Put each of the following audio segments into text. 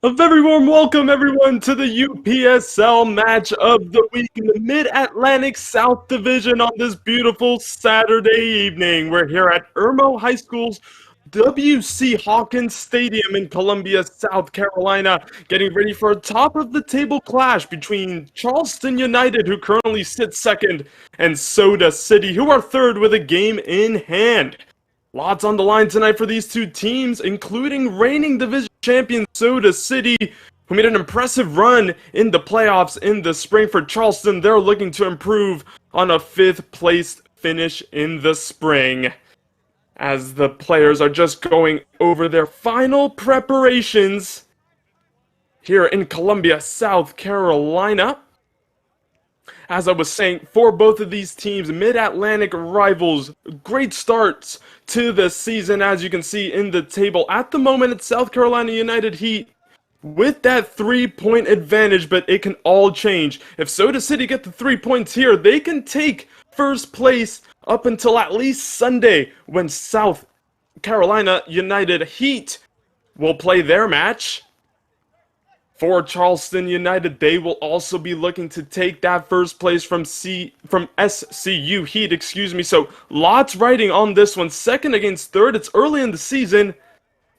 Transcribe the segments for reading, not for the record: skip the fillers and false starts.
A very warm welcome, everyone, to the UPSL match of the week in the Mid-Atlantic South Division on this beautiful Saturday evening. We're here at Irmo High School's W.C. Hawkins Stadium in Columbia, South Carolina, getting ready for a top-of-the-table clash between Charleston United, who currently sits second, and Soda City, who are third with a game in hand. Lots on the line tonight for these two teams, including reigning division champion Soda City, who made an impressive run in the playoffs in the spring. For Charleston, they're looking to improve on a 5th place finish in the spring, as the players are just going over their final preparations here in Columbia, South Carolina. As I was saying, for both of these teams, Mid-Atlantic rivals, great starts to the season, as you can see in the table. At the moment, it's South Carolina United Heat with that 3-point advantage, but it can all change. If Soda City get the 3 points here, they can take first place up until at least Sunday, when South Carolina United Heat will play their match. For Charleston United, they will also be looking to take that first place from SCU Heat, So lots riding on this one. Second against third. It's early in the season,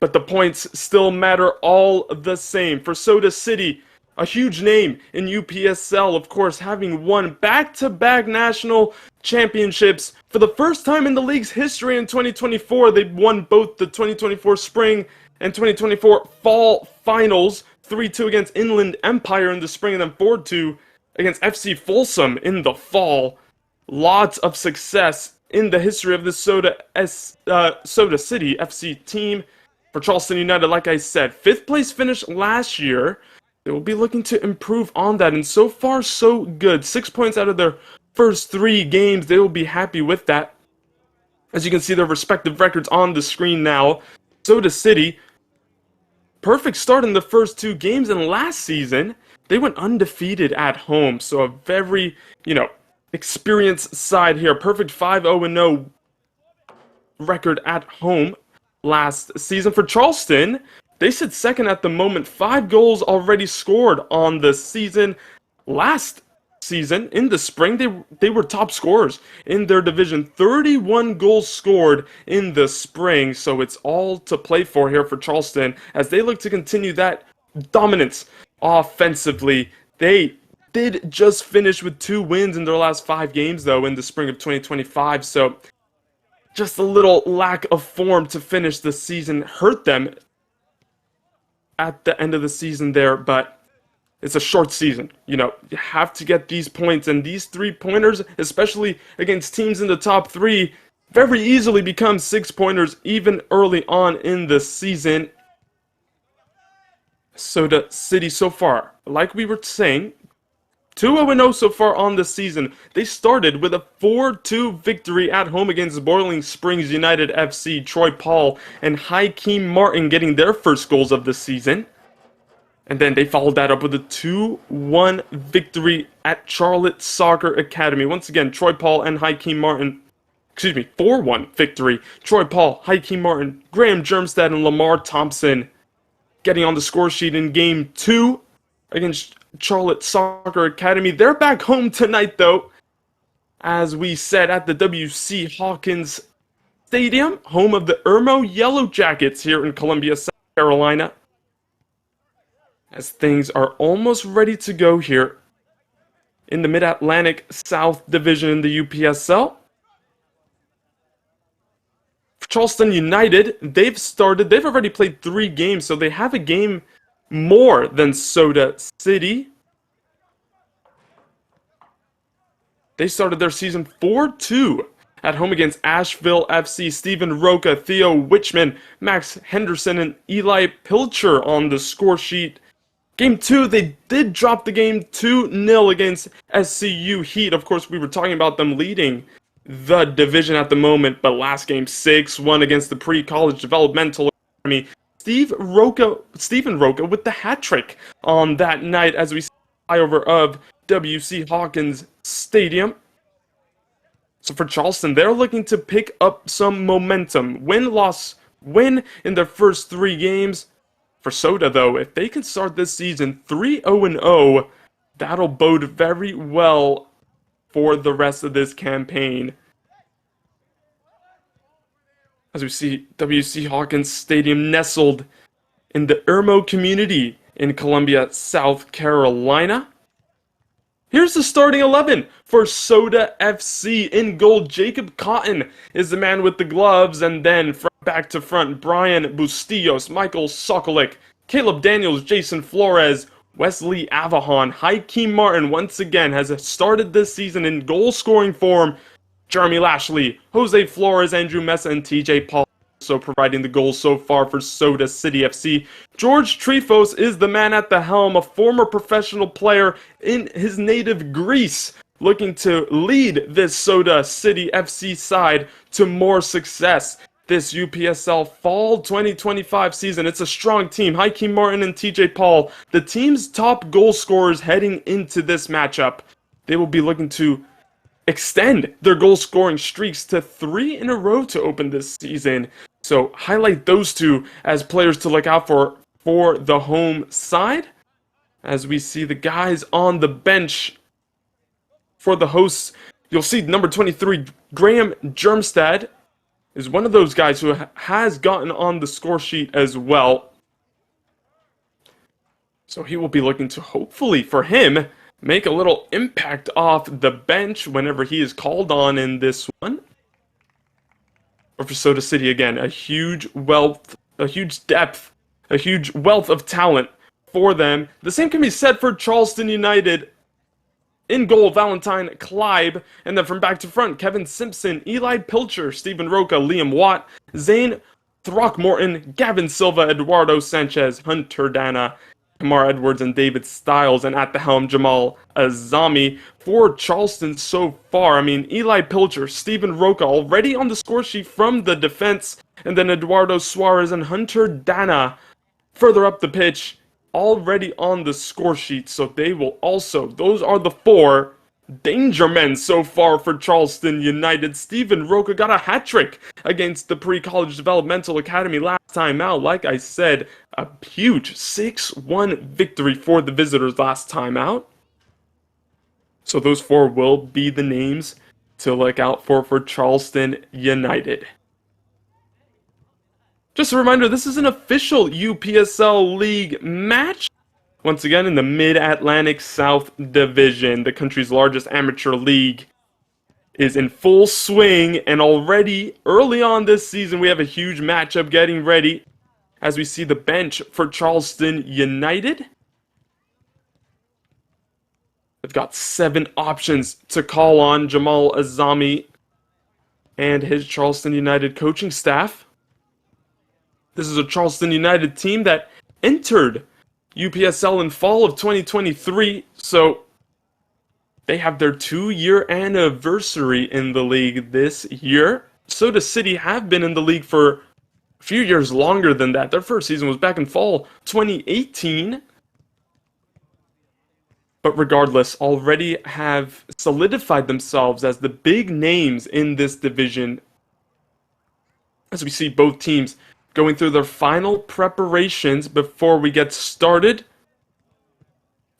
but the points still matter all the same. For Soda City, a huge name in UPSL, of course, having won back-to-back national championships for the first time in the league's history in 2024. They won both the 2024 spring and 2024 fall finals. 3-2 against Inland Empire in the spring, and then 4-2 against FC Folsom in the fall. Lots of success in the history of the Soda City FC team. For Charleston United, like I said, 5th place finish last year. They will be looking to improve on that, and so far so good. 6 points out of their first 3 games. They will be happy with that. As you can see their respective records on the screen now. Soda City, perfect start in the first 2 games, and last season, they went undefeated at home. So a very, experienced side here. Perfect 5-0-0 record at home last season. For Charleston, they sit second at the moment. 5 goals already scored on the season. Last season, in the spring, they were top scorers in their division. 31 goals scored in the spring, so it's all to play for here for Charleston as they look to continue that dominance offensively. They did just finish with 2 wins in their last 5 games, though, in the spring of 2025, so just a little lack of form to finish the season hurt them at the end of the season there, but it's a short season. You have to get these points, and these 3-pointers, especially against teams in the top 3, very easily become 6-pointers even early on in the season. Soda City so far, like we were saying, 2-0 so far on the season. They started with a 4-2 victory at home against Boiling Springs United FC. Troy Paul and Hakeem Martin getting their first goals of the season. And then they followed that up with a 2-1 victory at Charlotte Soccer Academy. Once again, Troy Paul and Hakeem Martin, 4-1 victory. Troy Paul, Hakeem Martin, Graham Germstad, and Lamar Thompson getting on the score sheet in Game 2 against Charlotte Soccer Academy. They're back home tonight, though, as we said, at the W.C. Hawkins Stadium, home of the Irmo Yellow Jackets here in Columbia, South Carolina. As things are almost ready to go here in the Mid-Atlantic South Division in the UPSL. For Charleston United, they've already played 3 games, so they have a game more than Soda City. They started their season 4-2 at home against Asheville FC. Stephen Roca, Theo Witchman, Max Henderson, and Eli Pilcher on the score sheet. Game 2, they did drop the game 2-0 against SCU Heat. Of course, we were talking about them leading the division at the moment, but last game 6-1 against the Pre-College Developmental Academy. Stephen Roca with the hat trick on that night as we see the flyover of W.C. Hawkins Stadium. So for Charleston, they're looking to pick up some momentum. Win in their first 3 games. For Soda, though, if they can start this season 3-0-0, that'll bode very well for the rest of this campaign. As we see WC Hawkins Stadium nestled in the Irmo community in Columbia, South Carolina. Here's the starting 11 for Soda FC. In goal, Jacob Cotton is the man with the gloves, and then from back to front, Brian Bustillos, Michael Sokolik, Caleb Daniels, Jason Flores, Wesley Avahon, Hakeem Martin once again has started this season in goal-scoring form. Jeremy Lashley, Jose Flores, Andrew Mesa, and TJ Paul also providing the goals so far for Soda City FC. George Trifos is the man at the helm, a former professional player in his native Greece, looking to lead this Soda City FC side to more success this UPSL Fall 2025 season. It's a strong team. Hakeem Martin and TJ Paul, the team's top goal scorers heading into this matchup. They will be looking to extend their goal scoring streaks to 3 in a row to open this season. So highlight those two as players to look out for the home side. As we see the guys on the bench for the hosts, you'll see number 23, Graham Germstad, is one of those guys who has gotten on the score sheet as well. So he will be looking to, hopefully for him, make a little impact off the bench whenever he is called on in this one. Or for Soda City, again, a huge depth, a huge wealth of talent for them. The same can be said for Charleston United. In goal, Valentine Kleibe, and then from back to front, Kevin Simpson, Eli Pilcher, Stephen Roca, Liam Watt, Zane Throckmorton, Gavin Silva, Eduardo Sanchez, Hunter Dana, Kamar Edwards, and David Stiles, and at the helm, Jamal Azami. For Charleston so far, I mean, Eli Pilcher, Stephen Roca already on the score sheet from the defense, and then Eduardo Suarez and Hunter Dana further up the pitch, already on the score sheet, so they will also, those are the 4 danger men so far for Charleston United. Stephen Roca got a hat-trick against the Pre-College Developmental Academy last time out. Like I said, a huge 6-1 victory for the visitors last time out. So those 4 will be the names to look out for Charleston United. Just a reminder, this is an official UPSL League match. Once again, in the Mid-Atlantic South Division, the country's largest amateur league is in full swing, and already early on this season, we have a huge matchup getting ready as we see the bench for Charleston United. They've got 7 options to call on. Jamal Azami and his Charleston United coaching staff. This is a Charleston United team that entered UPSL in fall of 2023, so they have their 2-year anniversary in the league this year. Soda City have been in the league for a few years longer than that. Their first season was back in fall 2018. But regardless, already have solidified themselves as the big names in this division. As we see both teams going through their final preparations before we get started.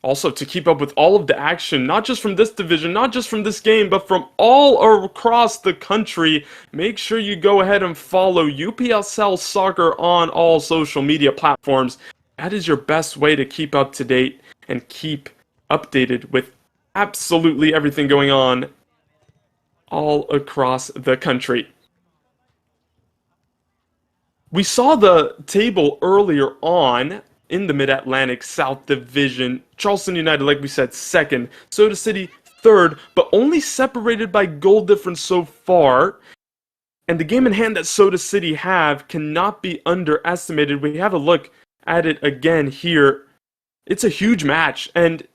Also, to keep up with all of the action, not just from this division, not just from this game, but from all across the country, make sure you go ahead and follow UPSL Soccer on all social media platforms. That is your best way to keep up to date and keep updated with absolutely everything going on all across the country. We saw the table earlier on in the Mid-Atlantic South Division. Charleston United, like we said, second. Soda City, third, but only separated by goal difference so far. And the game in hand that Soda City have cannot be underestimated. We have a look at it again here. It's a huge match. And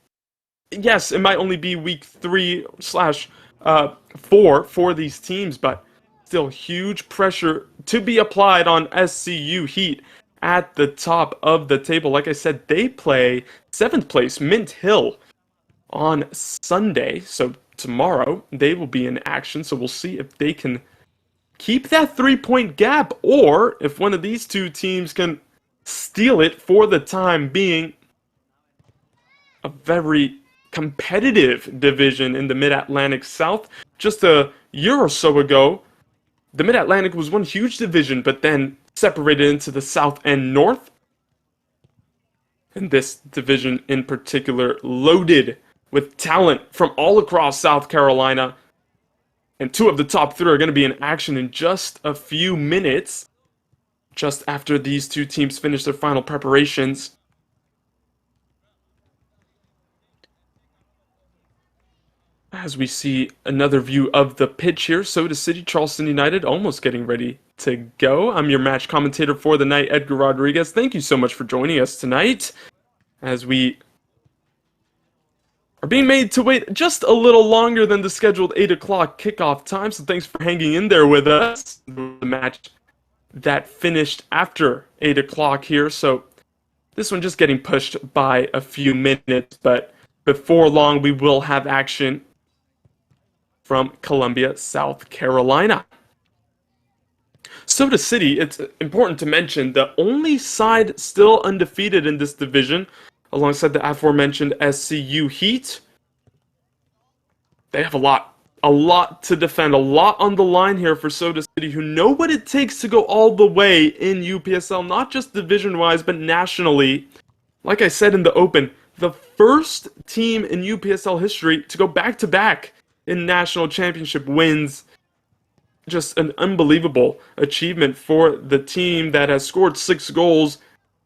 yes, it might only be week 3/4 for these teams, but still huge pressure to be applied on SCU Heat at the top of the table. Like I said, they play 7th place Mint Hill on Sunday. So tomorrow they will be in action. So we'll see if they can keep that 3-point gap, or if one of these two teams can steal it for the time being. A very competitive division in the Mid-Atlantic South. Just a year or so ago, the Mid-Atlantic was one huge division, but then separated into the South and North. And this division in particular, loaded with talent from all across South Carolina. And two of the top three are going to be in action in just a few minutes, just after these two teams finish their final preparations. As we see another view of the pitch here, Soda City, Charleston United almost getting ready to go. I'm your match commentator for the night, Edgar Rodriguez. Thank you so much for joining us tonight as we are being made to wait just a little longer than the scheduled 8 o'clock kickoff time, so thanks for hanging in there with us. The match that finished after 8 o'clock here, so this one just getting pushed by a few minutes, but before long we will have action from Columbia, South Carolina. Soda City, it's important to mention, the only side still undefeated in this division, alongside the aforementioned SCU Heat. They have a lot to defend, a lot on the line here for Soda City, who know what it takes to go all the way in UPSL, not just division-wise, but nationally. Like I said in the open, the first team in UPSL history to go back-to-back in national championship wins. Just an unbelievable achievement for the team that has scored 6 goals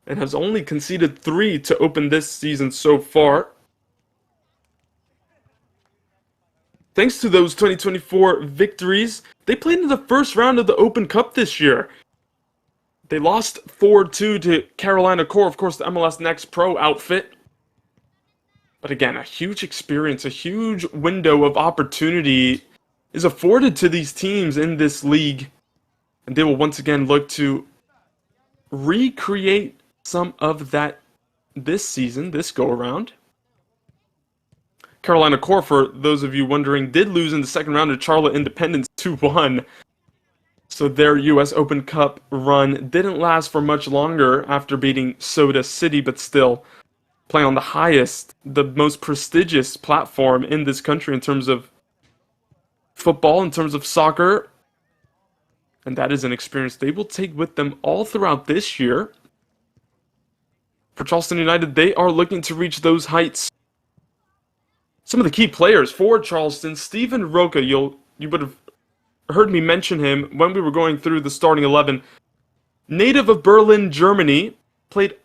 and has only conceded 3 to open this season so far. Thanks to those 2024 victories, they played in the first round of the Open Cup this year. They lost 4-2 to Carolina Core, of course, the MLS Next Pro outfit. But again, a huge experience, a huge window of opportunity is afforded to these teams in this league. And they will once again look to recreate some of that this season, this go-around. Carolina Core, for those of you wondering, did lose in the second round to Charlotte Independence 2-1. So their US Open Cup run didn't last for much longer after beating Soda City, but still playing on the highest, the most prestigious platform in this country in terms of football, in terms of soccer. And that is an experience they will take with them all throughout this year. For Charleston United, they are looking to reach those heights. Some of the key players for Charleston, Steven Roca, you would have heard me mention him when we were going through the starting 11. Native of Berlin, Germany, played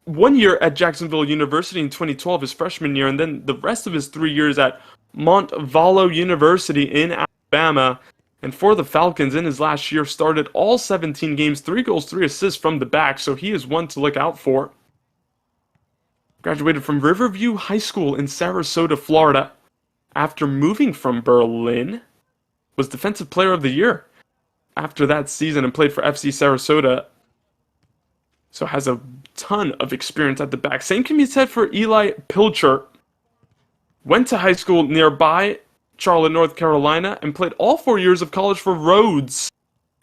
1 year at Jacksonville University in 2012, his freshman year, and then the rest of his 3 years at Montevallo University in Alabama. And for the Falcons, in his last year, started all 17 games, 3 goals, 3 assists from the back, so he is one to look out for. Graduated from Riverview High School in Sarasota, Florida. After moving from Berlin, was Defensive Player of the Year after that season and played for FC Sarasota. So has a ton of experience at the back. Same can be said for Eli Pilcher. Went to high school nearby Charlotte, North Carolina, and played all 4 years of college for Rhodes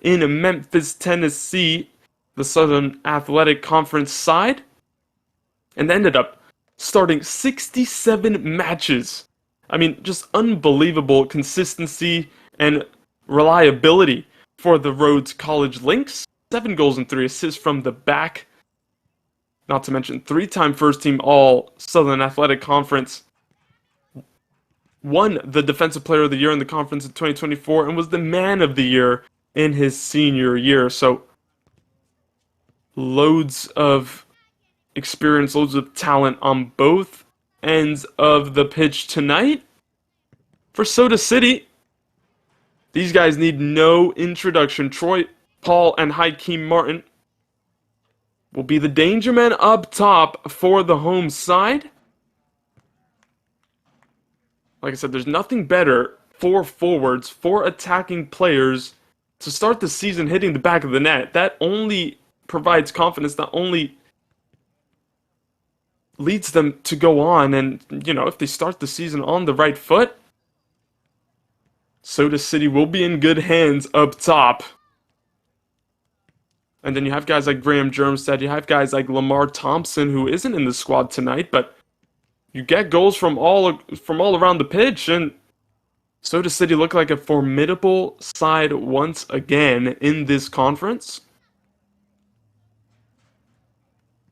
in Memphis, Tennessee, the Southern Athletic Conference side, and ended up starting 67 matches. I mean, just unbelievable consistency and reliability for the Rhodes College Lynx. 7 goals and 3 assists from the back. Not to mention 3-time first-team All-Southern Athletic Conference. Won the Defensive Player of the Year in the conference in 2024 and was the Man of the Year in his senior year. So, loads of experience, loads of talent on both ends of the pitch tonight. For Soda City, these guys need no introduction. Troy Paul and Hakeem Martin will be the danger men up top for the home side. Like I said, there's nothing better for forwards, for attacking players to start the season hitting the back of the net. That only provides confidence, that only leads them to go on. And, you know, if they start the season on the right foot, Soda City will be in good hands up top. And then you have guys like Graham Jermstead, you have guys like Lamar Thompson, who isn't in the squad tonight, but you get goals from all around the pitch, and Soda City look like a formidable side once again in this conference.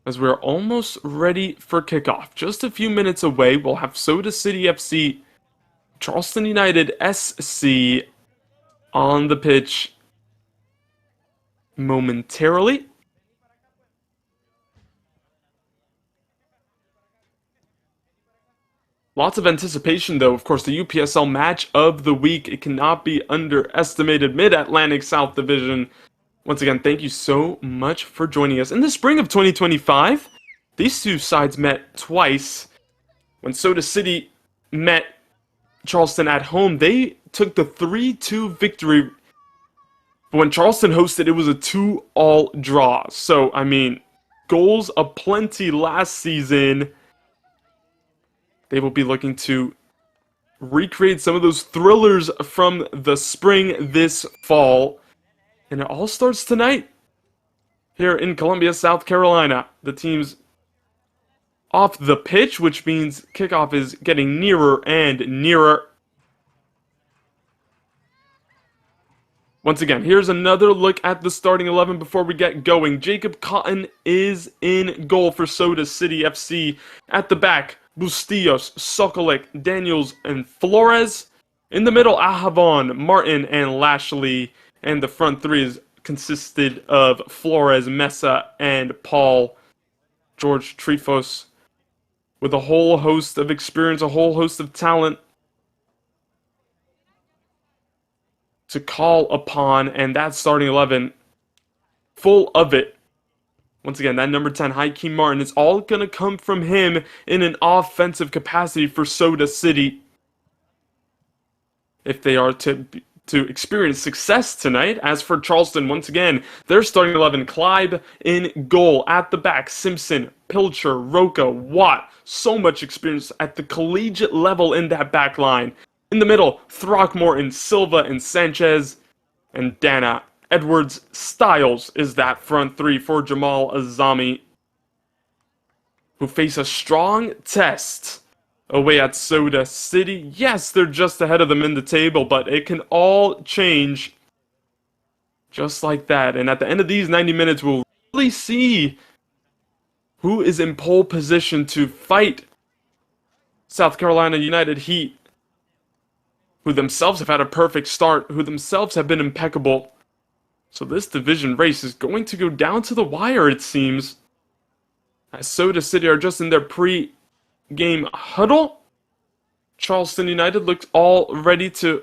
As we're almost ready for kickoff. Just a few minutes away, we'll have Soda City FC, Charleston United SC on the pitch momentarily. Lots of anticipation, though. Of course, the UPSL match of the week. It cannot be underestimated. Mid-Atlantic South Division. Once again, thank you so much for joining us. In the spring of 2025, these two sides met twice. When Soda City met Charleston at home, they took the 3-2 victory. But when Charleston hosted, it was a 2-all draw. So, I mean, goals aplenty last season. They will be looking to recreate some of those thrillers from the spring this fall. And it all starts tonight here in Columbia, South Carolina. The team's off the pitch, which means kickoff is getting nearer and nearer. Once again, here's another look at the starting 11 before we get going. Jacob Cotton is in goal for Soda City FC. At the back, Bustillos, Sokolik, Daniels, and Flores. In the middle, Ahavon, Martin, and Lashley. And the front three is consisted of Flores, Mesa, and Paul. George Trifos, with a whole host of experience, a whole host of talent to call upon, and that starting 11, full of it. Once again, that number 10, Hakeem Martin, it's all going to come from him in an offensive capacity for Soda City. If they are to experience success tonight. As for Charleston, once again, their starting 11, Clive in goal. At the back, Simpson, Pilcher, Roca, Watt. So much experience at the collegiate level in that back line. In the middle, Throckmorton, Silva, and Sanchez. And Dana. Edwards, Styles is that front three for Jamal Azami, who face a strong test away at Soda City. Yes, they're just ahead of them in the table, but it can all change just like that. And at the end of these 90 minutes, we'll really see who is in pole position to fight South Carolina United Heat, who themselves have had a perfect start, who themselves have been impeccable. So this division race is going to go down to the wire, it seems, as Soda City are just in their pre-game huddle. Charleston United looks all ready to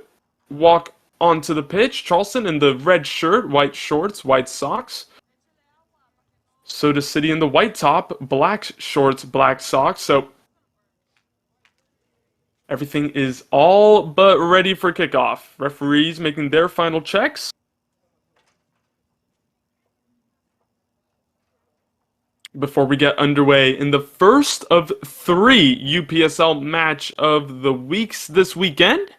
walk onto the pitch. Charleston in the red shirt, white shorts, white socks. Soda City in the white top, black shorts, black socks. So everything is all but ready for kickoff. Referees making their final checks. Before we get underway in the first of 3 UPSL match of the weeks this weekend.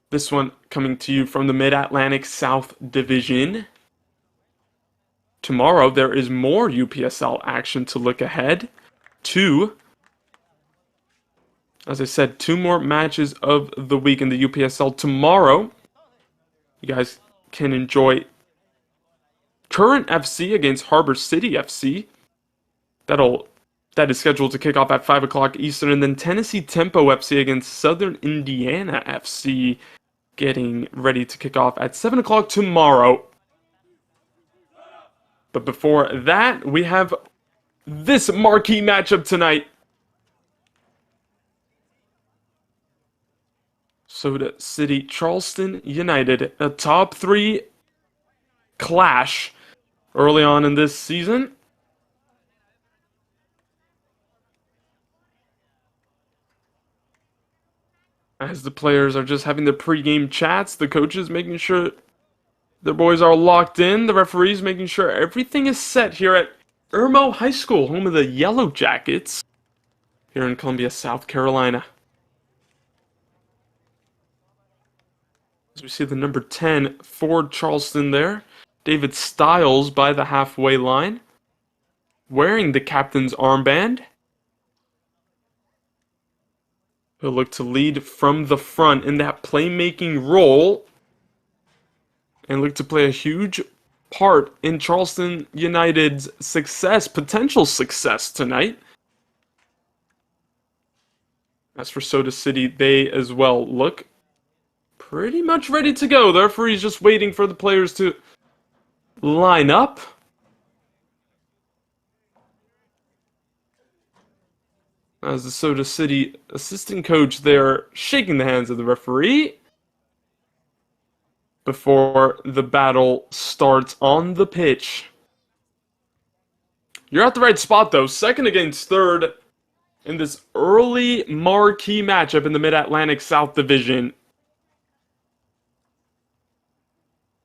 This one coming to you from the Mid-Atlantic South Division. Tomorrow there is more UPSL action to look ahead to. As I said, 2 more matches of the week in the UPSL tomorrow. You guys can enjoy Current FC against Harbor City FC. That is scheduled to kick off at 5 o'clock Eastern. And then Tennessee Tempo FC against Southern Indiana FC getting ready to kick off at 7 o'clock tomorrow. But before that, we have this marquee matchup tonight. Soda City Charleston United, a top 3 clash early on in this season. As the players are just having their pre-game chats, the coaches making sure their boys are locked in, the referees making sure everything is set here at Irmo High School, home of the Yellow Jackets, here in Columbia, South Carolina. As we see the number 10 for Charleston there, David Stiles by the halfway line, wearing the captain's armband. He'll look to lead from the front in that playmaking role and look to play a huge part in Charleston United's success, potential success tonight. As for Soda City, they as well look pretty much ready to go. The referee's just waiting for the players to line up. As the Soda City assistant coach there shaking the hands of the referee before the battle starts on the pitch. You're at the right spot though, second against third in this early marquee matchup in the Mid-Atlantic South Division.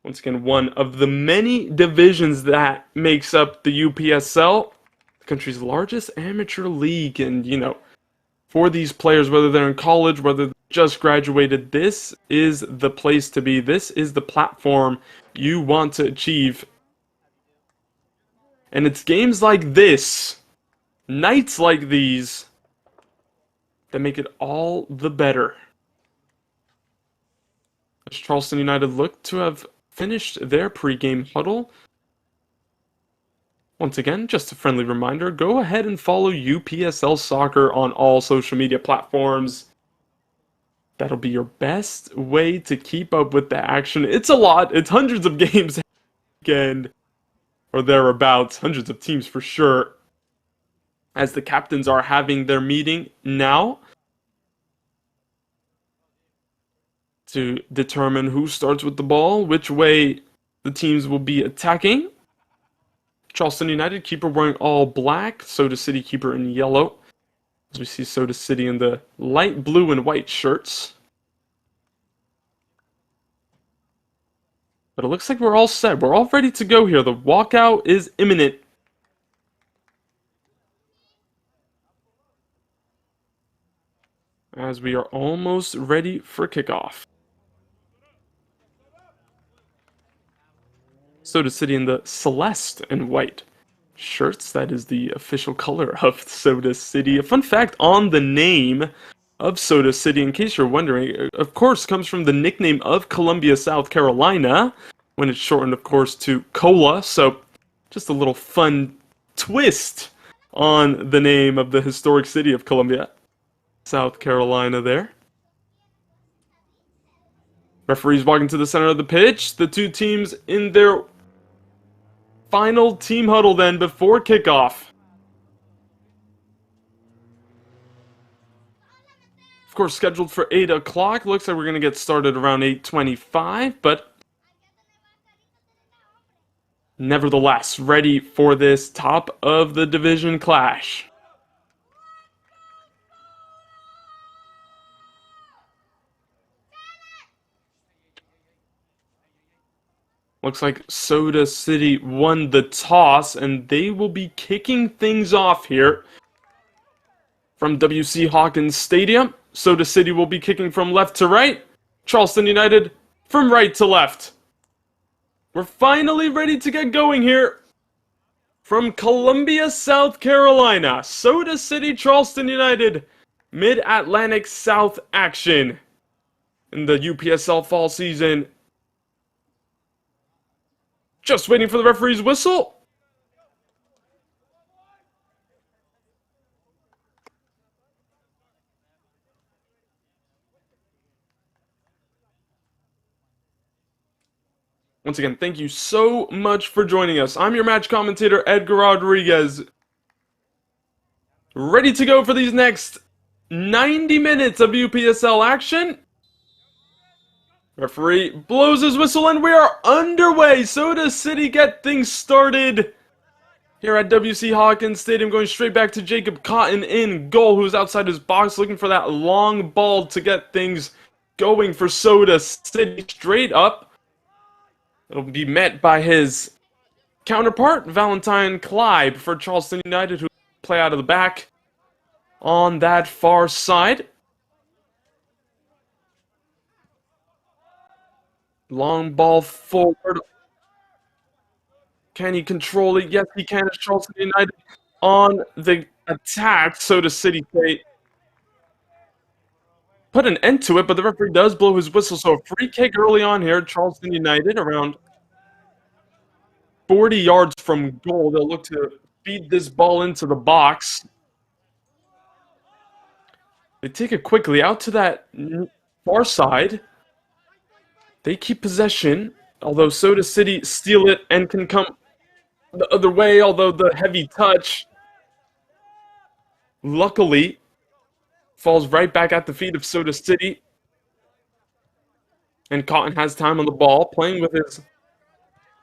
Once again, one of the many divisions that makes up the UPSL, the country's largest amateur league. And, you know, for these players, whether they're in college, whether they just graduated, this is the place to be. This is the platform you want to achieve. And it's games like this, nights like these, that make it all the better. As Charleston United look to have finished their pregame huddle. Once again, just a friendly reminder, go ahead and follow UPSL Soccer on all social media platforms. That'll be your best way to keep up with the action. It's a lot. It's hundreds of games a weekend, or thereabouts. Hundreds of teams for sure. As the captains are having their meeting now to determine who starts with the ball, which way the teams will be attacking. Charleston United keeper wearing all black, Soda City keeper in yellow. As we see Soda City in the light blue and white shirts. But it looks like we're all set. We're all ready to go here. The walkout is imminent. As we are almost ready for kickoff. Soda City in the celeste and white shirts. That is the official color of Soda City. A fun fact on the name of Soda City, in case you're wondering, of course, comes from the nickname of Columbia, South Carolina, when it's shortened, of course, to Cola. So, just a little fun twist on the name of the historic city of Columbia, South Carolina there. Referees walking to the center of the pitch. The two teams in their final team huddle then before kickoff. Of course, scheduled for 8 o'clock. Looks like we're going to get started around 8:25, but nevertheless, ready for this top of the division clash. Looks like Soda City won the toss, and they will be kicking things off here from W.C. Hawkins Stadium. Soda City will be kicking from left to right. Charleston United from right to left. We're finally ready to get going here. From Columbia, South Carolina, Soda City, Charleston United, Mid-Atlantic South action in the UPSL fall season. Just waiting for the referee's whistle. Once again, thank you so much for joining us. I'm your match commentator, Edgar Rodriguez. Ready to go for these next 90 minutes of UPSL action. Referee blows his whistle and we are underway. Soda City get things started here at W.C. Hawkins Stadium, going straight back to Jacob Cotton in goal, who's outside his box looking for that long ball to get things going for Soda City. Straight up. It'll be met by his counterpart, Valentine Clyde, for Charleston United, who play out of the back on that far side. Long ball forward. Can he control it? Yes, he can. It's Charleston United on the attack. Soda City State put an end to it, but the referee does blow his whistle. So a free kick early on here. Charleston United around 40 yards from goal. They'll look to feed this ball into the box. They take it quickly out to that far side. They keep possession, although Soda City steal it and can come the other way, although the heavy touch, luckily, falls right back at the feet of Soda City. And Cotton has time on the ball, playing with his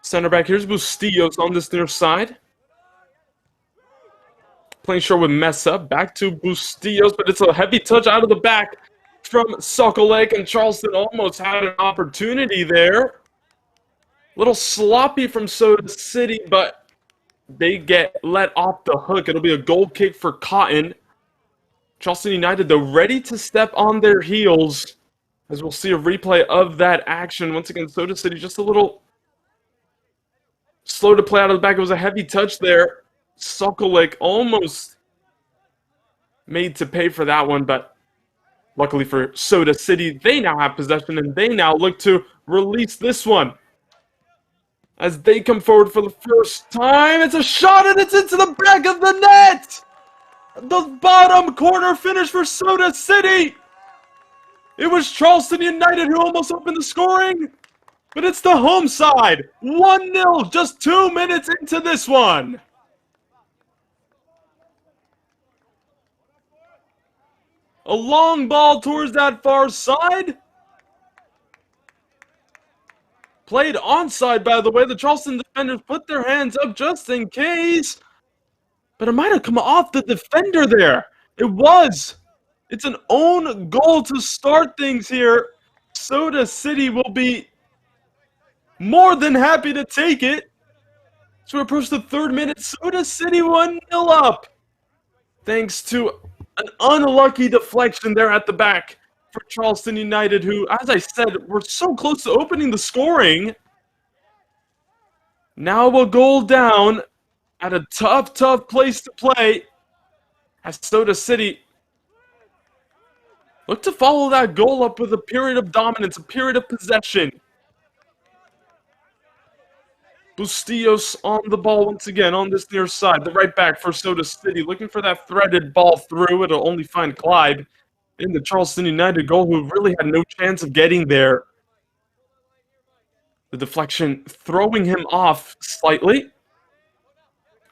center back. Here's Bustillos on this near side. Playing short with Mesa. Back to Bustillos, but it's a heavy touch out of the back from Sokolek, and Charleston almost had an opportunity there. A little sloppy from Soda City, but they get let off the hook. It'll be a goal kick for Cotton. Charleston United, though, ready to step on their heels, as we'll see a replay of that action. Once again, Soda City just a little slow to play out of the back. It was a heavy touch there. Sokolek almost made to pay for that one, but luckily for Soda City, they now have possession, and they now look to release this one. As they come forward for the first time, it's a shot, and it's into the back of the net! The bottom corner finish for Soda City! It was Charleston United who almost opened the scoring, but it's the home side. 1-0, just 2 minutes into this one. A long ball towards that far side. Played onside, by the way. The Charleston defenders put their hands up just in case. But it might have come off the defender there. It was. It's an own goal to start things here. Soda City will be more than happy to take it. So we approach the 3rd minute. Soda City 1-0 up. Thanks to an unlucky deflection there at the back for Charleston United, who, as I said, were so close to opening the scoring. Now a goal down at a tough place to play, as Soda City look to follow that goal up with a period of dominance, a period of possession. Bustillos on the ball once again on this near side. The right back for Soda City, looking for that threaded ball through. It'll only find Clyde in the Charleston United goal, who really had no chance of getting there. The deflection throwing him off slightly,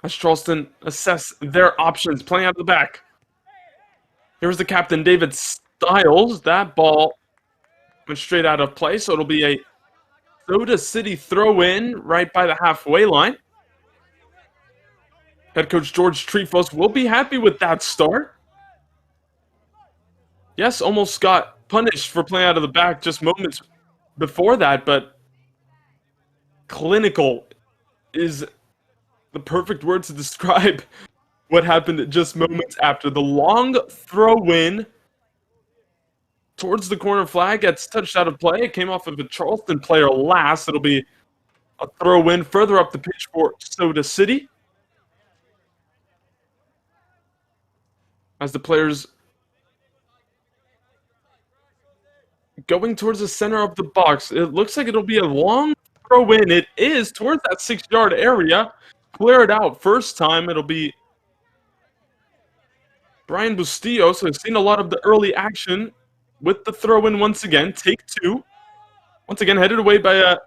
as Charleston assess their options, playing out of the back. Here's the captain, David Stiles. That ball went straight out of play, so it'll be a Soda City throw-in right by the halfway line. Head coach George Trefos will be happy with that start. Yes, almost got punished for playing out of the back just moments before that, but clinical is the perfect word to describe what happened just moments after. The long throw-in towards the corner flag gets touched out of play. It came off of a Charleston player last. It'll be a throw-in further up the pitch for Soda City, as the players going towards the center of the box. It looks like it'll be a long throw-in. It is towards that 6-yard area. Clear it out first time. It'll be Brian Bustillos, who has seen a lot of the early action with the throw-in once again. Take 2. Once again, headed away by a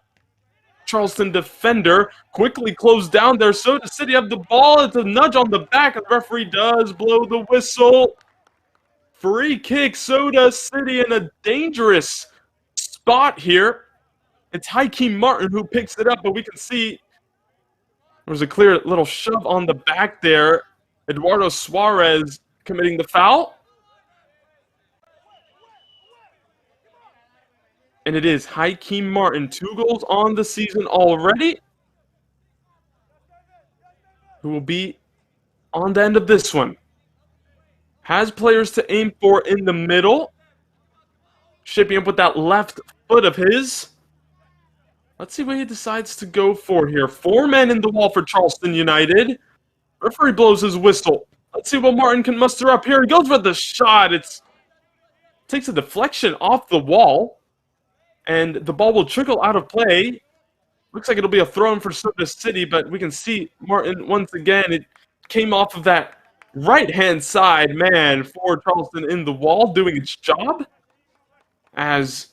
Charleston defender. Quickly closed down there. Soda City have the ball. It's a nudge on the back. The referee does blow the whistle. Free kick, Soda City in a dangerous spot here. It's Hakeem Martin who picks it up, but we can see there's a clear little shove on the back there. Eduardo Suarez committing the foul. And it is Hakeem Martin, 2 goals on the season already, who will be on the end of this one. Has players to aim for in the middle. Shaping up with that left foot of his. Let's see what he decides to go for here. 4 men in the wall for Charleston United. Referee blows his whistle. Let's see what Martin can muster up here. He goes for the shot. It takes a deflection off the wall, and the ball will trickle out of play. Looks like it'll be a throw-in for Soda City, but we can see Martin once again. It came off of that right-hand side man for Charleston in the wall, doing its job, as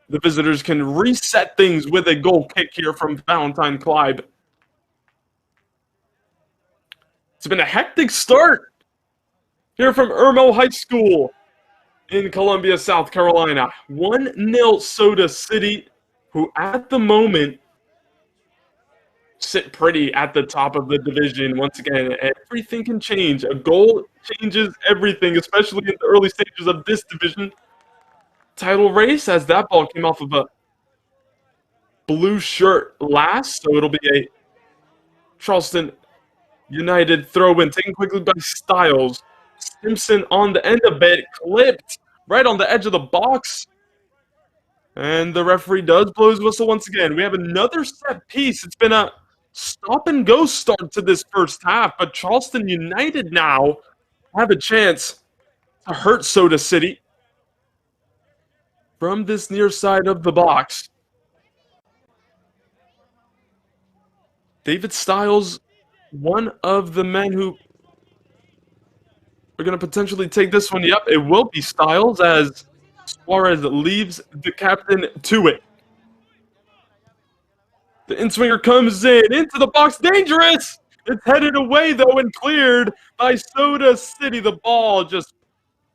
the visitors can reset things with a goal kick here from Valentine Clive. It's been a hectic start here from Irmo High School in Columbia, South Carolina. 1-0 Soda City, who at the moment sit pretty at the top of the division. Once again, everything can change. A goal changes everything, especially in the early stages of this division title race, as that ball came off of a blue shirt last, so it'll be a Charleston United throw-in, taken quickly by Styles. Simpson on the end of it, clipped right on the edge of the box. And the referee does blow his whistle once again. We have another set piece. It's been a stop-and-go start to this first half, but Charleston United now have a chance to hurt Soda City from this near side of the box. David Styles, one of the men who are going to potentially take this one. Yep, it will be Styles, as Suarez leaves the captain to it. The in-swinger comes in, into the box, dangerous! It's headed away, though, and cleared by Soda City. The ball just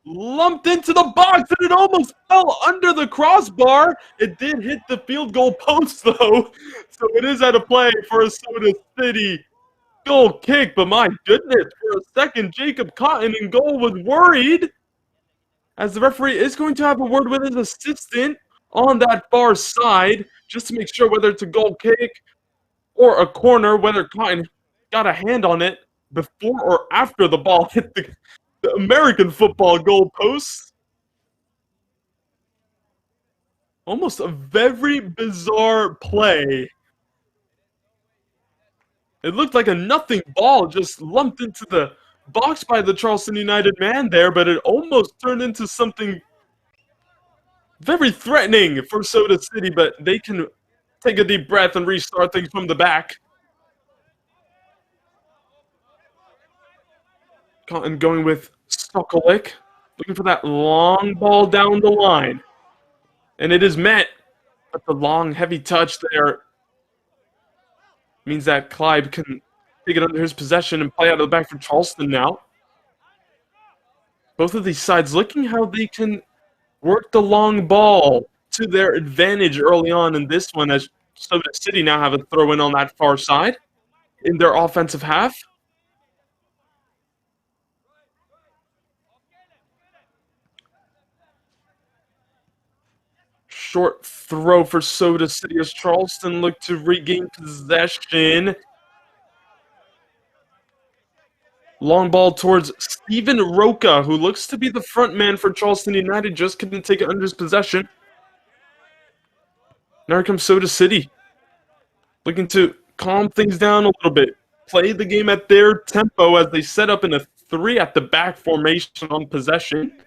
lumped into the box, and it almost fell under the crossbar. It did hit the field goal post, though, so it is out of play for a Soda City goal kick. But my goodness, for a second, Jacob Cotton in goal was worried, as the referee is going to have a word with his assistant on that far side, just to make sure whether it's a goal kick or a corner, whether Cotton got a hand on it before or after the ball hit the American football goal post. Almost a very bizarre play. It looked like a nothing ball just lumped into the box by the Charleston United man there, but it almost turned into something very threatening for Soda City, but they can take a deep breath and restart things from the back. Cotton going with Sokolik, looking for that long ball down the line. And it is met, but the long, heavy touch there means that Clive can take it under his possession and play out of the back for Charleston now. Both of these sides looking how they can work the long ball to their advantage early on in this one, as Soda City now have a throw-in on that far side in their offensive half. Short throw for Soda City as Charleston look to regain possession. Long ball towards Steven Roca, who looks to be the front man for Charleston United, just couldn't take it under his possession. Now here comes Soda City, looking to calm things down a little bit, play the game at their tempo as they set up in a 3 at the back formation on possession.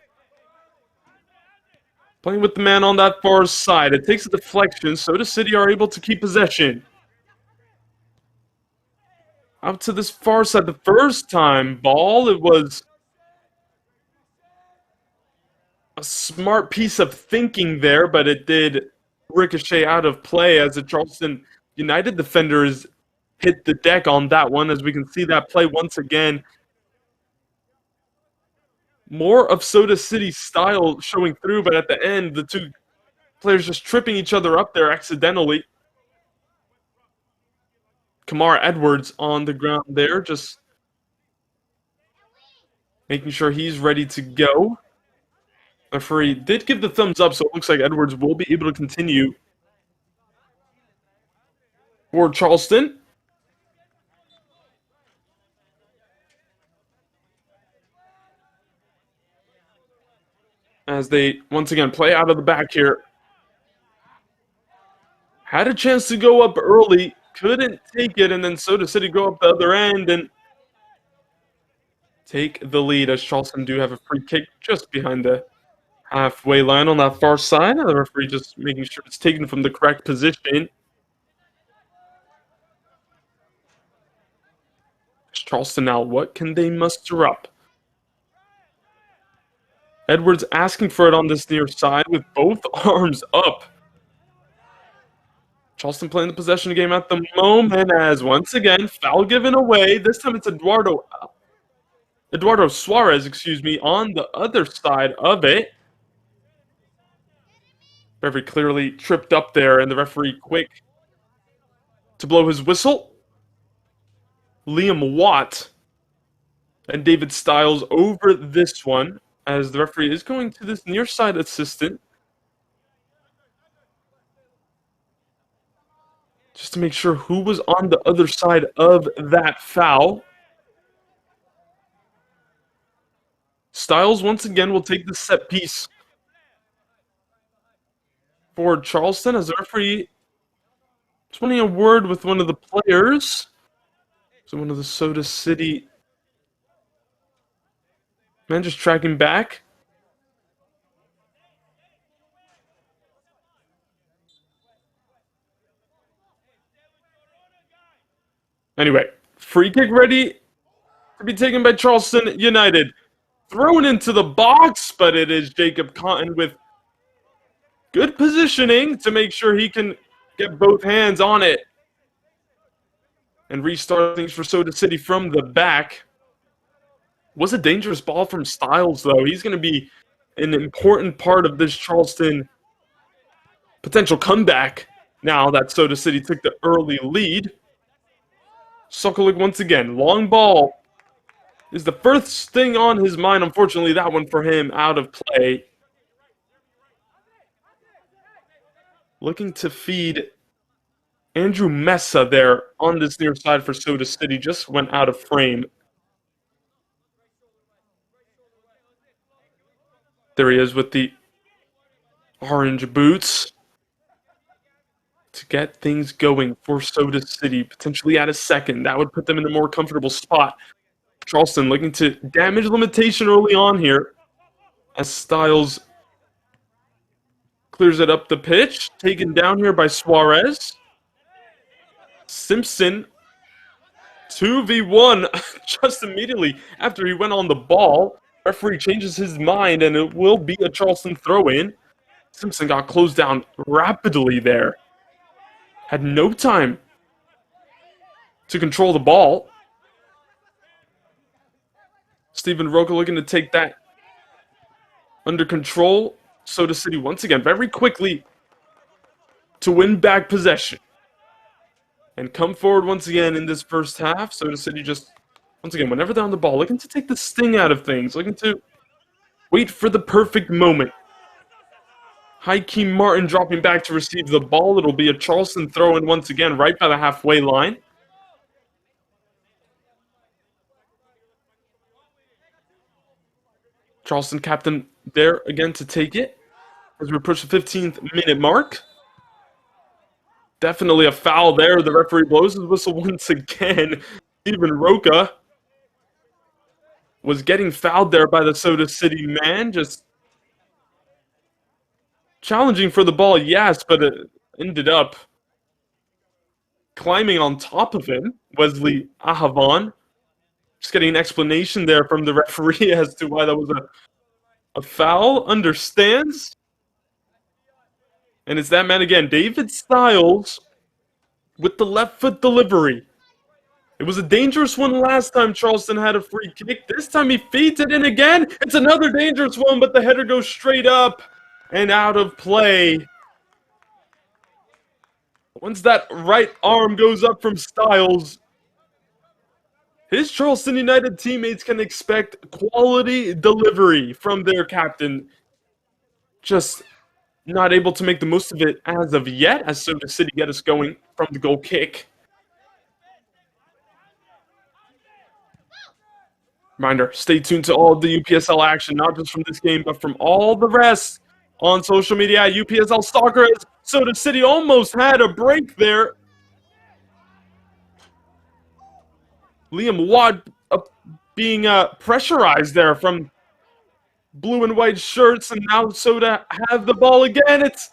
Playing with the man on that far side. It takes a deflection. Soda City are able to keep possession. Out to this far side. The first time ball, it was a smart piece of thinking there, but it did ricochet out of play as the Charleston United defenders hit the deck on that one, as we can see that play once again. More of Soda City's style showing through, but at the end, the two players just tripping each other up there accidentally. Kamar Edwards on the ground there, just making sure he's ready to go. The referee did give the thumbs up, so it looks like Edwards will be able to continue for Charleston. As they once again play out of the back here. Had a chance to go up early, couldn't take it, and then Soda City go up the other end and take the lead as Charleston do have a free kick just behind the halfway line on that far side. The referee just making sure it's taken from the correct position. Charleston now, what can they muster up? Edwards asking for it on this near side with both arms up. Charleston playing the possession game at the moment as once again, foul given away. This time it's Eduardo Suarez, excuse me, on the other side of it. Very clearly tripped up there, and the referee quick to blow his whistle. Liam Watt and David Stiles over this one, as the referee is going to this near side assistant just to make sure who was on the other side of that foul. Stiles once again will take the set piece for Charleston as the referee is wanting a word with one of the players. So one of the Soda City men just tracking back. Anyway, free kick ready to be taken by Charleston United. Thrown into the box, but it is Jacob Cotton with good positioning to make sure he can get both hands on it and restart things for Soda City from the back. Was a dangerous ball from Stiles, though. He's going to be an important part of this Charleston potential comeback now that Soda City took the early lead. Sokolik once again. Long ball is the first thing on his mind. Unfortunately, that one for him out of play. Looking to feed Andrew Mesa there on this near side for Soda City. Just went out of frame. There he is with the orange boots to get things going for Soda City. Potentially at a second. That would put them in a more comfortable spot. Charleston looking to damage limitation early on here as Stiles clears it up the pitch. Taken down here by Suarez. Simpson 2v1 just immediately after he went on the ball. Referee changes his mind and it will be a Charleston throw-in. Simpson got closed down rapidly there. Had no time to control the ball. Stephen Roca looking to take that under control. Soda City once again very quickly to win back possession and come forward once again in this first half. Soda City just, once again, whenever they're on the ball, looking to take the sting out of things, looking to wait for the perfect moment. Hakeem Martin dropping back to receive the ball. It'll be a Charleston throw-in once again right by the halfway line. Charleston captain there again to take it as we approach the 15th minute mark. Definitely a foul there. The referee blows his whistle once again. Stephen Roca was getting fouled there by the Soda City man. Just challenging for the ball, yes, but it ended up climbing on top of him. Wesley Ahavan. Just getting an explanation there from the referee as to why that was a foul. Understands. And it's that man again, David Stiles, with the left foot delivery. It was a dangerous one last time Charleston had a free kick. This time he feeds it in again. It's another dangerous one, but the header goes straight up and out of play. Once that right arm goes up from Stiles, his Charleston United teammates can expect quality delivery from their captain. Just not able to make the most of it as of yet, as Soda City get us going from the goal kick. Reminder, stay tuned to all of the UPSL action, not just from this game, but from all the rest on social media at UPSL Soccer, as Soda City almost had a break there. Liam Watt being pressurized there from blue and white shirts, and now Soda have the ball again. It's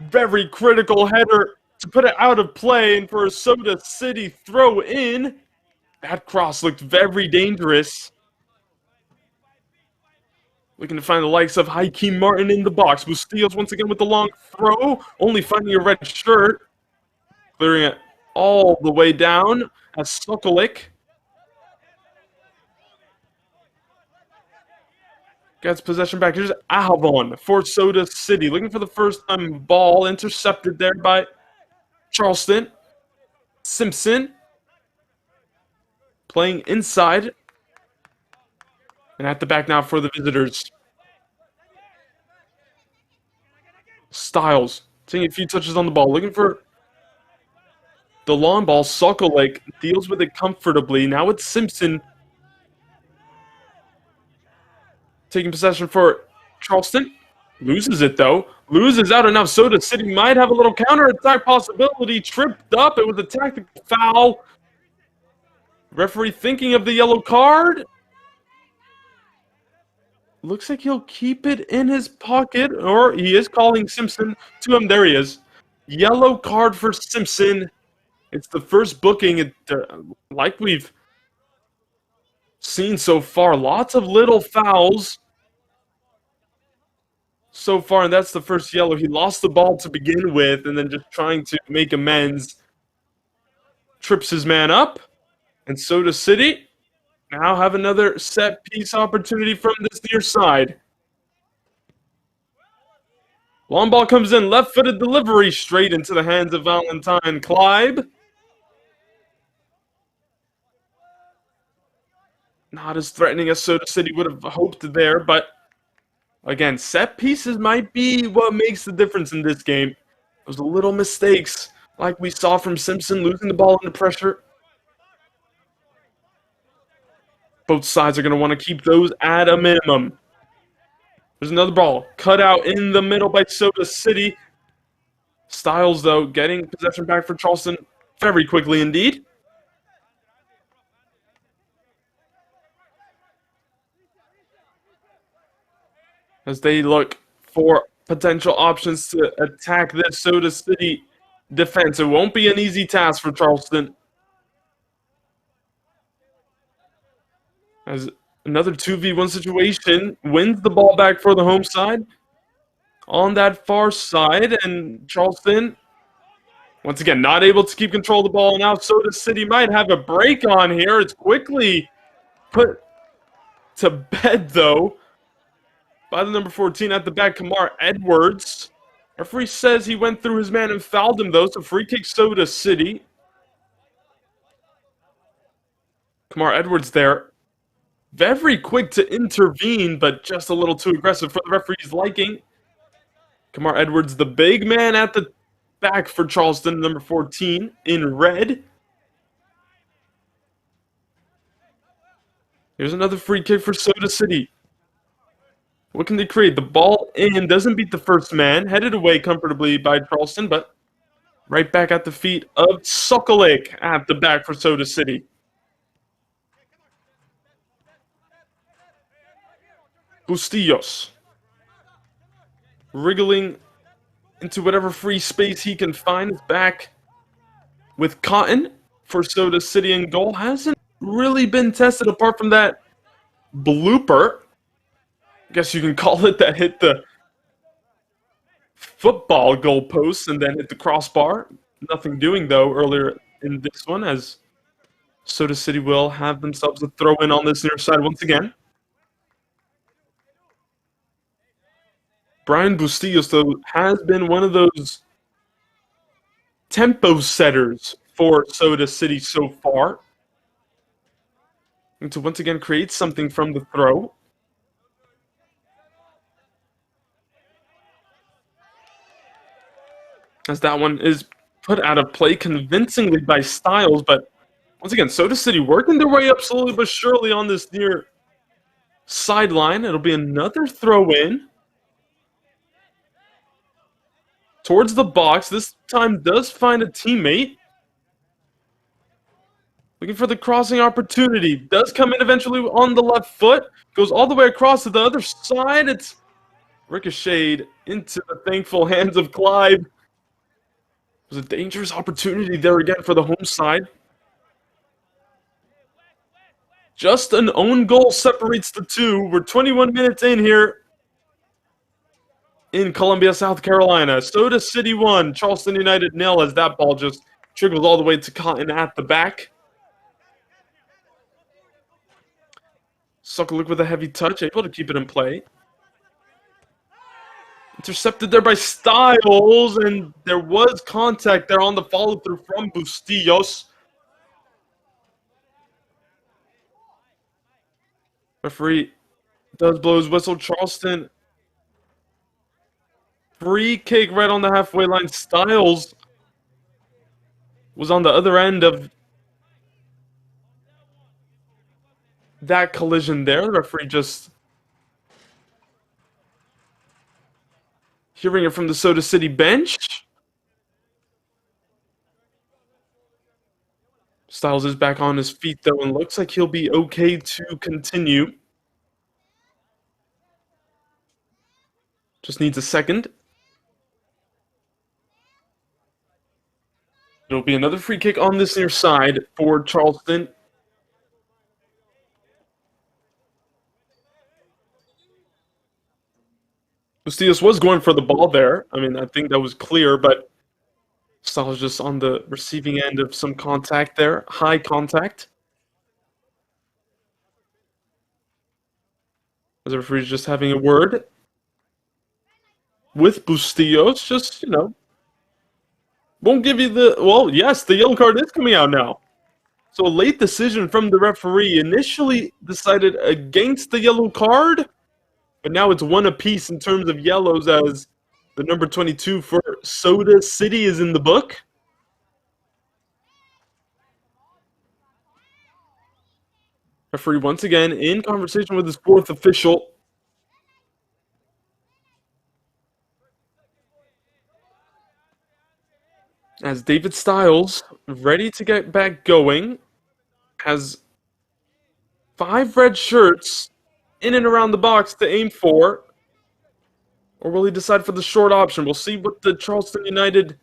very critical header to put it out of play, and for a Soda City throw in. That cross looked very dangerous. Looking to find the likes of Hakeem Martin in the box. Bustillos once again with the long throw, only finding a red shirt. Clearing it all the way down as Sokolik gets possession back. Here's Ahavon for Soda City. Looking for the first time ball. Intercepted there by Charleston. Simpson playing inside. And at the back now for the visitors. Styles taking a few touches on the ball. Looking for the long ball. Sokolik deals with it comfortably. Now it's Simpson taking possession for Charleston. Loses it though. Loses out, and now Soda City might have a little counter-attack possibility. Tripped up. It was a tactical foul. Referee thinking of the yellow card. Looks like he'll keep it in his pocket, or he is calling Simpson to him. There he is. Yellow card for Simpson. It's the first booking, like we've seen so far. Lots of little fouls so far, and that's the first yellow. He lost the ball to begin with, and then just trying to make amends. Trips his man up, and Soda City now have another set-piece opportunity from this near side. Long ball comes in, left-footed delivery straight into the hands of Valentine Clive. Not as threatening as Soda City would have hoped there, but again, set pieces might be what makes the difference in this game. Those little mistakes, like we saw from Simpson, losing the ball under pressure. Both sides are going to want to keep those at a minimum. There's another ball cut out in the middle by Soda City. Styles, though, getting possession back for Charleston very quickly indeed. As they look for potential options to attack this Soda City defense. It won't be an easy task for Charleston. As another 2v1 situation, wins the ball back for the home side. On that far side, and Charleston, once again, not able to keep control of the ball. Now Soda City might have a break on here. It's quickly put to bed, though, by the number 14 at the back, Kamar Edwards. Referee says he went through his man and fouled him, though, so free kick Soda City. Kamar Edwards there. Very quick to intervene, but just a little too aggressive for the referee's liking. Kamar Edwards, the big man at the back for Charleston, number 14 in red. Here's another free kick for Soda City. What can they create? The ball in, doesn't beat the first man. Headed away comfortably by Charleston, but right back at the feet of Sokolik at the back for Soda City. Bustillos wriggling into whatever free space he can find. Is back with Cotton for Soda City in goal. Hasn't really been tested apart from that blooper, I guess you can call it, that hit the football goalpost and then hit the crossbar. Nothing doing, though, earlier in this one, as Soda City will have themselves a throw in on this near side once again. Brian Bustillos, though, has been one of those tempo setters for Soda City so far. And to once again create something from the throw. As that one is put out of play convincingly by Styles, but once again, Soda City working their way up slowly but surely on this near sideline. It'll be another throw in. towards the box. This time does find a teammate. Looking for the crossing opportunity. Does come in eventually on the left foot. Goes all the way across to the other side. It's ricocheted into the thankful hands of Clyde. It was a dangerous opportunity there again for the home side. Just an own goal separates the two. We're 21 minutes in here in Columbia, South Carolina. Soda City 1, Charleston United 0 as that ball just trickles all the way to Cotton at the back. Suck a look with a heavy touch, able to keep it in play. Intercepted there by Styles, and there was contact there on the follow-through from Bustillos. Referee does blow his whistle. Charleston. Free kick right on the halfway line. Styles was on the other end of that collision there. The referee just hearing it from the Soda City bench. Styles is back on his feet, though, and looks like he'll be okay to continue. Just needs a second. It'll be another free kick on this near side for Charleston. Bustillos was going for the ball there. I mean, I think that was clear, but Styles just on the receiving end of some contact there. High contact. As the referee's just having a word with Bustillos. Just, won't give you the... Well, yes, the yellow card is coming out now. So a late decision from the referee. Initially decided against the yellow card, but now it's one apiece in terms of yellows as the number 22 for Soda City is in the book. Referee once again in conversation with his fourth official. As David Styles, ready to get back going, has 5 red shirts in and around the box to aim for. Or will he decide for the short option? We'll see what the Charleston United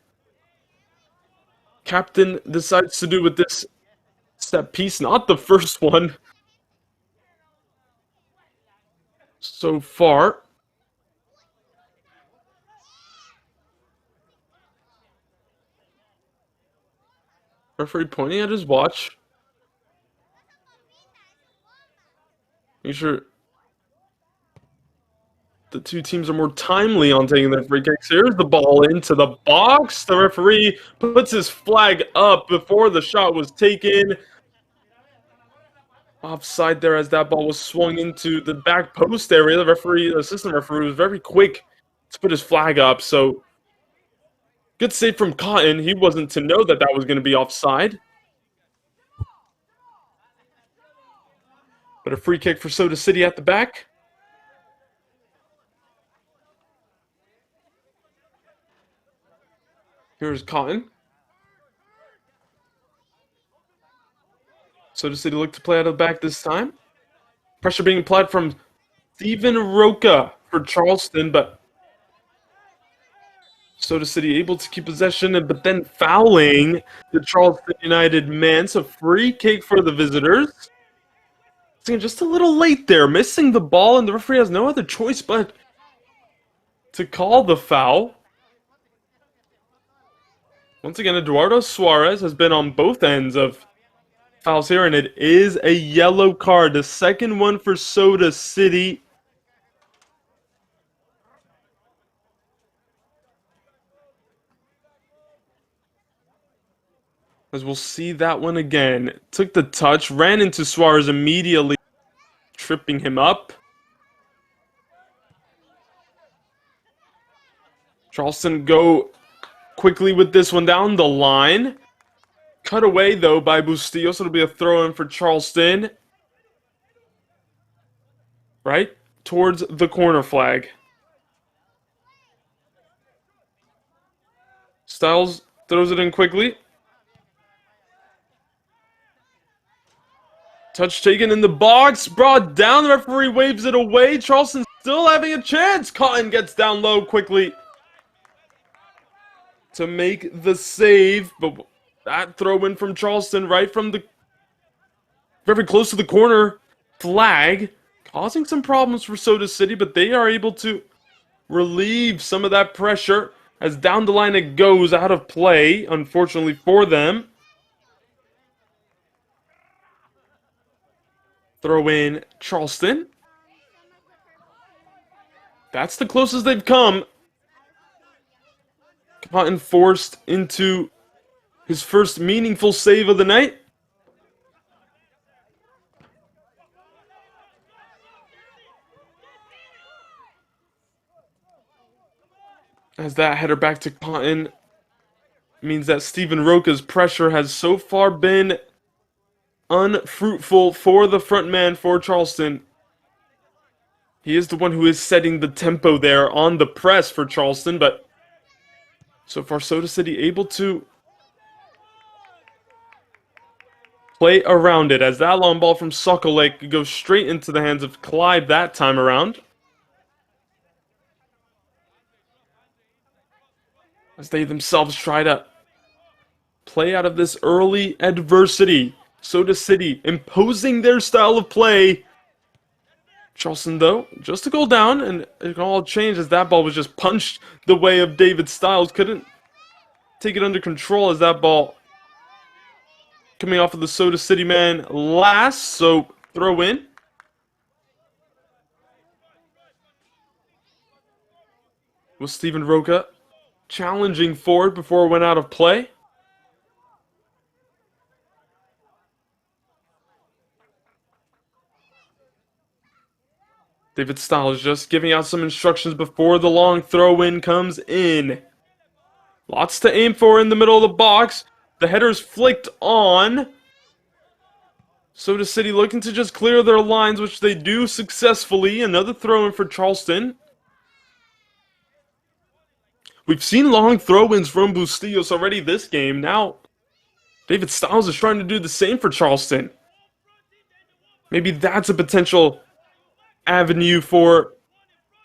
captain decides to do with this step piece. Not the first one so far. Referee pointing at his watch. Make sure the two teams are more timely on taking their free kicks. Here's the ball into the box. The referee puts his flag up before the shot was taken. Offside there as that ball was swung into the back post area. The assistant referee was very quick to put his flag up. So good save from Cotton. He wasn't to know that that was going to be offside. But a free kick for Soda City at the back. Here's Cotton. Soda City looked to play out of the back this time. Pressure being applied from Steven Roca for Charleston, but Soda City able to keep possession, but then fouling the Charleston United man. So free kick for the visitors. Just a little late there, missing the ball, and the referee has no other choice but to call the foul. Once again, Eduardo Suarez has been on both ends of fouls here, and it is a yellow card. The second one for Soda City. As we'll see that one again. Took the touch, ran into Suarez immediately, tripping him up. Charleston go quickly with this one down the line. Cut away, though, by Bustillos. It'll be a throw-in for Charleston. Right towards the corner flag. Styles throws it in quickly. Touch taken in the box, brought down, the referee waves it away. Charleston still having a chance. Cotton gets down low quickly to make the save, but that throw in from Charleston right from the very close to the corner flag, causing some problems for Soda City, but they are able to relieve some of that pressure as down the line it goes out of play, unfortunately for them. Throw in Charleston. That's the closest they've come. Cotton forced into his first meaningful save of the night. As that header back to Cotton means that Steven Roca's pressure has so far been unfruitful for the front man for Charleston. He is the one who is setting the tempo there on the press for Charleston, but so far Soda City able to play around it as that long ball from Sokolek goes straight into the hands of Clyde that time around. As they themselves try to play out of this early adversity. Soda City imposing their style of play. Charleston, though, just a goal down, and it can all change as that ball was just punched the way of David Styles. Couldn't take it under control as that ball coming off of the Soda City man last, so throw in. With Steven Roca challenging forward before it went out of play. David Styles just giving out some instructions before the long throw-in comes in. Lots to aim for in the middle of the box. The header's flicked on. Soda City looking to just clear their lines, which they do successfully. Another throw-in for Charleston. We've seen long throw-ins from Bustillos already this game. Now, David Styles is trying to do the same for Charleston. Maybe that's a potential avenue for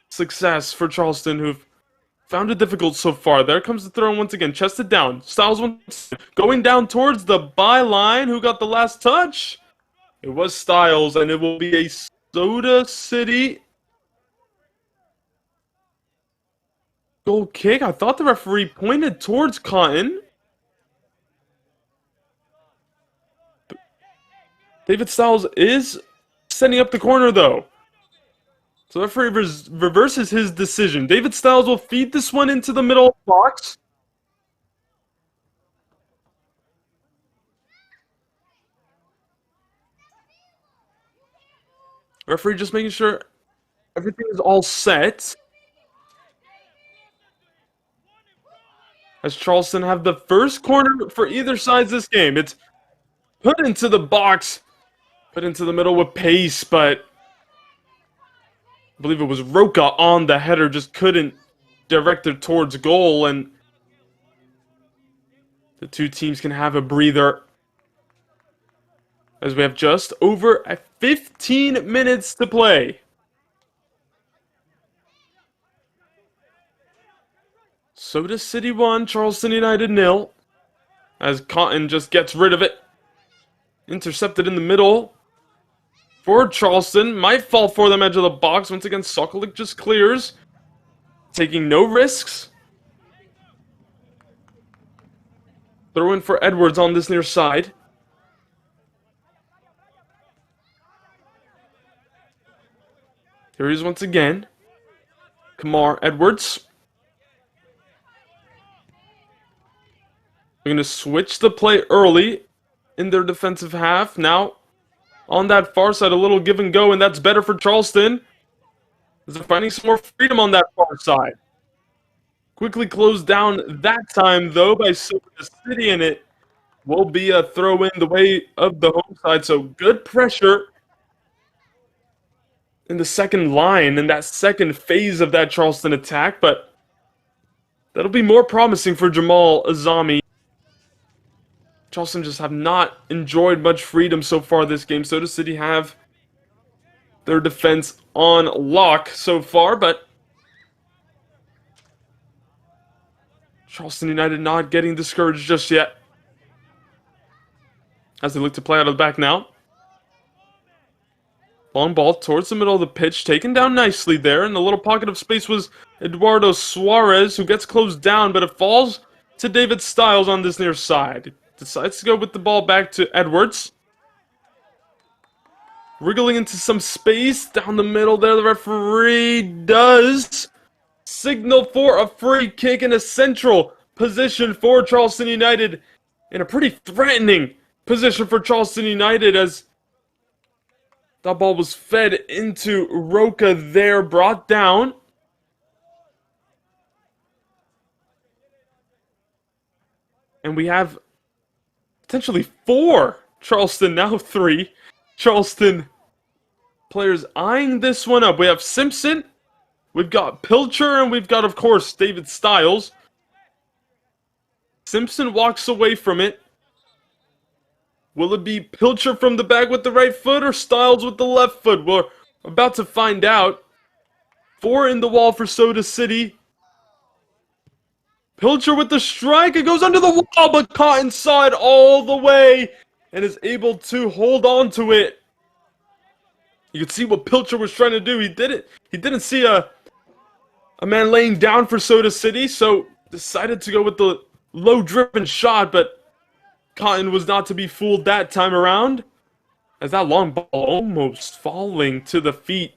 success for Charleston, who've found it difficult so far. There comes the throw once again. Chested down. Styles going down towards the byline. Who got the last touch? It was Styles, and it will be a Soda City goal kick. I thought the referee pointed towards Cotton. David Styles is setting up the corner, though. So the referee reverses his decision. David Styles will feed this one into the middle box. Referee just making sure everything is all set. As Charleston have the first corner for either side this game. It's put into the box, put into the middle with pace, but I believe it was Roca on the header, just couldn't direct it towards goal, and the two teams can have a breather as we have just over 15 minutes to play. Soda City 1, Charleston United 0. As Cotton just gets rid of it. Intercepted in the middle for Charleston. Might fall for them edge of the box. Once again, Sokolek just clears. Taking no risks. Throw in for Edwards on this near side. Here he is once again. Kamar Edwards. We're going to switch the play early in their defensive half. Now, on that far side, a little give and go, and that's better for Charleston. They're finding some more freedom on that far side. Quickly closed down that time, though, by Soda City, and it will be a throw in the way of the home side. So good pressure in the second line, in that second phase of that Charleston attack, but That'll be more promising for Jamal Azami. Charleston just have not enjoyed much freedom so far this game. Soda City have their defense on lock so far, but Charleston United not getting discouraged just yet. As they look to play out of the back now. Long ball towards the middle of the pitch, taken down nicely there. In the little pocket of space was Eduardo Suarez, who gets closed down, but it falls to David Stiles on this near side. Decides to go with the ball back to Edwards. Wriggling into some space down the middle there. The referee does signal for a free kick in a central position for Charleston United. In a pretty threatening position for Charleston United as that ball was fed into Roca there, brought down. And we have potentially 4 Charleston, now 3 Charleston players eyeing this one up. We have Simpson, we've got Pilcher, and we've got, of course, David Stiles. Simpson walks away from it. Will it be Pilcher from the back with the right foot or Stiles with the left foot? We're about to find out. 4 in the wall for Soda City. Pilcher with the strike. It goes under the wall, but caught inside all the way and is able to hold on to it. You can see what Pilcher was trying to do. He didn't see a man laying down for Soda City, so decided to go with the low-driven shot, but Cotton was not to be fooled that time around, as that long ball almost falling to the feet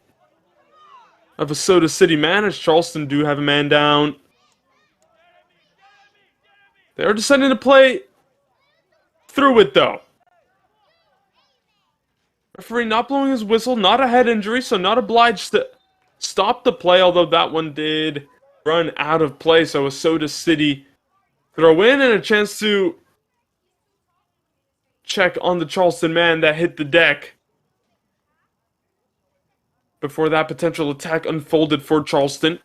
of a Soda City man, as Charleston do have a man down. They're deciding to play through it, though. Referee not blowing his whistle, not a head injury, so not obliged to stop the play, although that one did run out of play, so a Soda City throw in and a chance to check on the Charleston man that hit the deck before that potential attack unfolded for Charleston.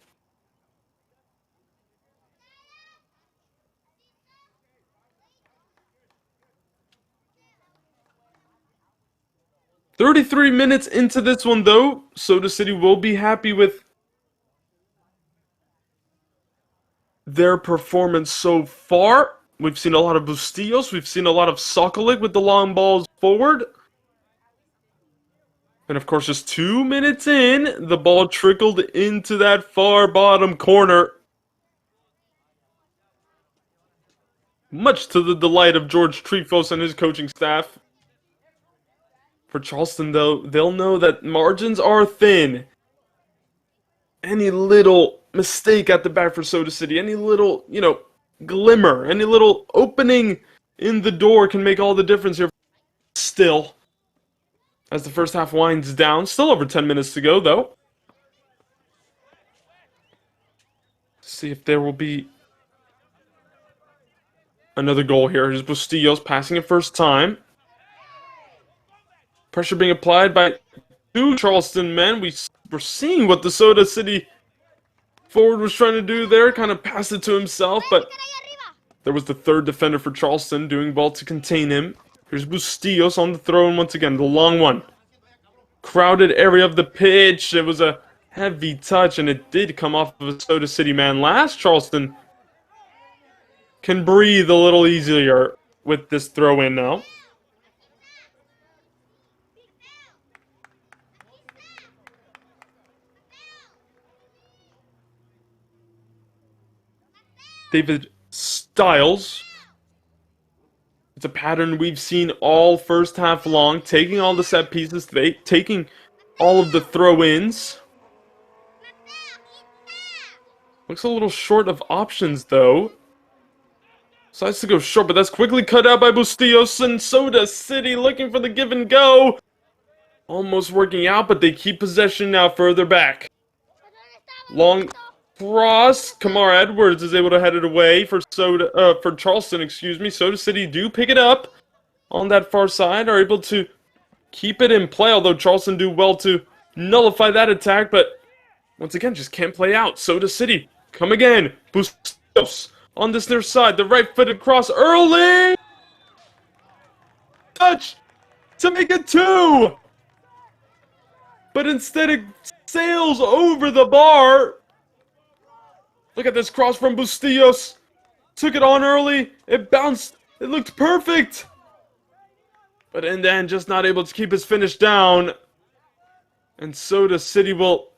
"33 minutes into this one, though, Soda City will be happy with their performance so far. We've seen a lot of Bustillos. We've seen a lot of Sokolic with the long balls forward. And of course, just 2 minutes in, the ball trickled into that far bottom corner. Much to the delight of George Trifos and his coaching staff. For Charleston, though, they'll know that margins are thin. Any little mistake at the back for Soda City, any little, glimmer, any little opening in the door can make all the difference here. Still, as the first half winds down, still over 10 minutes to go, though. See if there will be another goal here. Here's Bustillos passing it first time. Pressure being applied by 2 Charleston men. We're seeing what the Soda City forward was trying to do there. Kind of passed it to himself, but there was the 3rd defender for Charleston doing well to contain him. Here's Bustillos on the throw, and once again, the long one. Crowded area of the pitch. It was a heavy touch, and it did come off of a Soda City man. Last Charleston can breathe a little easier with this throw in now. David Stiles. It's a pattern we've seen all first half long, taking all the set pieces, taking all of the throw-ins. Looks a little short of options, though. Decides to go short, but that's quickly cut out by Bustillos, and Soda City looking for the give and go. Almost working out, but they keep possession now further back. Long cross. Kamar Edwards is able to head it away for Charleston, excuse me. Soda City do pick it up on that far side, are able to keep it in play, although Charleston do well to nullify that attack, but once again, just can't play out. Soda City, come again. On this near side, the right-footed cross early! Touch! To make it 2! But instead it sails over the bar. Look at this cross from Bustillos. Took it on early. It bounced. It looked perfect. But in the end, just not able to keep his finish down. And Soda City will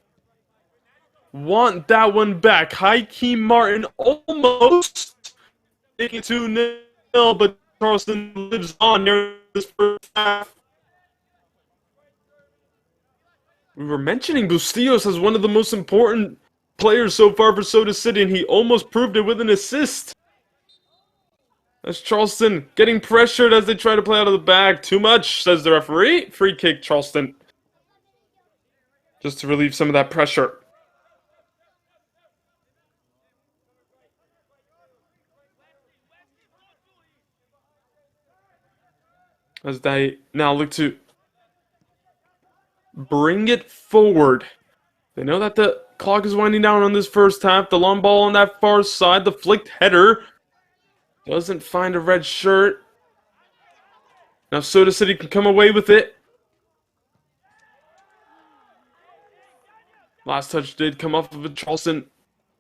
want that one back. Hakeem Martin almost taking 2-0, but Charleston lives on near this first half. We were mentioning Bustillos as one of the most important players so far for Soda City, and he almost proved it with an assist. That's Charleston getting pressured as they try to play out of the bag. Too much, says the referee. Free kick, Charleston. Just to relieve some of that pressure. As they now look to bring it forward. They know that the clock is winding down on this first half. The long ball on that far side. The flicked header. Doesn't find a red shirt. Now Soda City can come away with it. Last touch did come off of a Charleston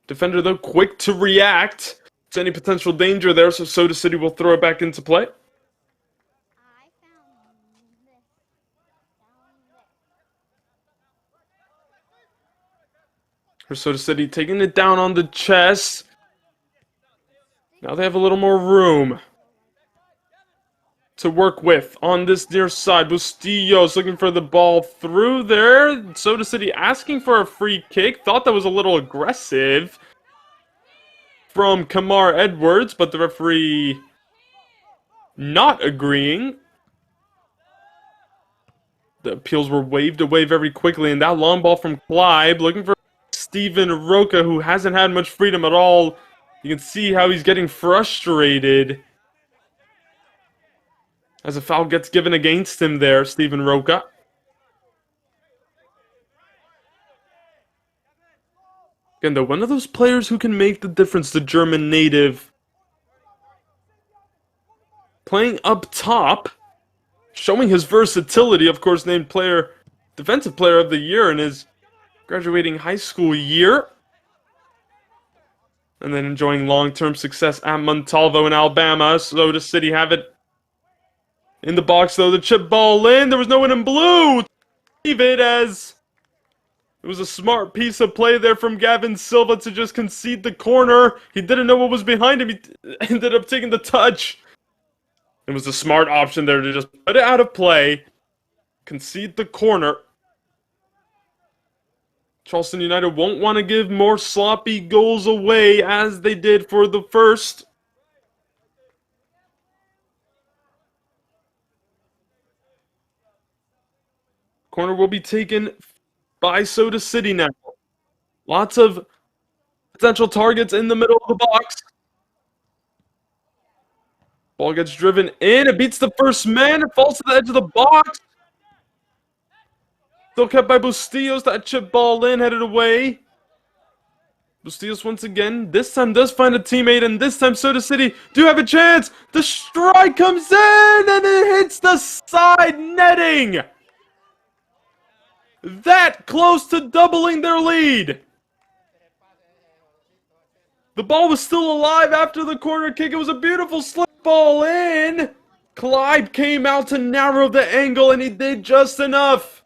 defender, though. Quick to react to any potential danger there. So Soda City will throw it back into play. For Soda City, taking it down on the chest. Now they have a little more room to work with on this near side. Bustillos looking for the ball through there. Soda City asking for a free kick. Thought that was a little aggressive from Kamar Edwards, but the referee not agreeing. The appeals were waved away very quickly, and that long ball from Clyde looking for Steven Roca, who hasn't had much freedom at all. You can see how he's getting frustrated as a foul gets given against him there, Steven Roca. Again, though, one of those players who can make the difference, the German native. Playing up top, showing his versatility, of course, named Defensive Player of the Year in his graduating high school year. And then enjoying long-term success at Montalvo in Alabama. Soda City have it in the box, though. The chip ball in. There was no one in blue. Leave it as it was a smart piece of play there from Gavin Silva to just concede the corner. He didn't know what was behind him. He ended up taking the touch. It was a smart option there to just put it out of play. Concede the corner. Charleston United won't want to give more sloppy goals away as they did for the first. Corner will be taken by Soda City now. Lots of potential targets in the middle of the box. Ball gets driven in. It beats the first man. It falls to the edge of the box. Still kept by Bustillos. That chip ball in, headed away. Bustillos once again. This time does find a teammate, and this time Soda City do have a chance. The strike comes in, and it hits the side netting. That close to doubling their lead. The ball was still alive after the corner kick. It was a beautiful slip ball in. Clyde came out to narrow the angle, and he did just enough.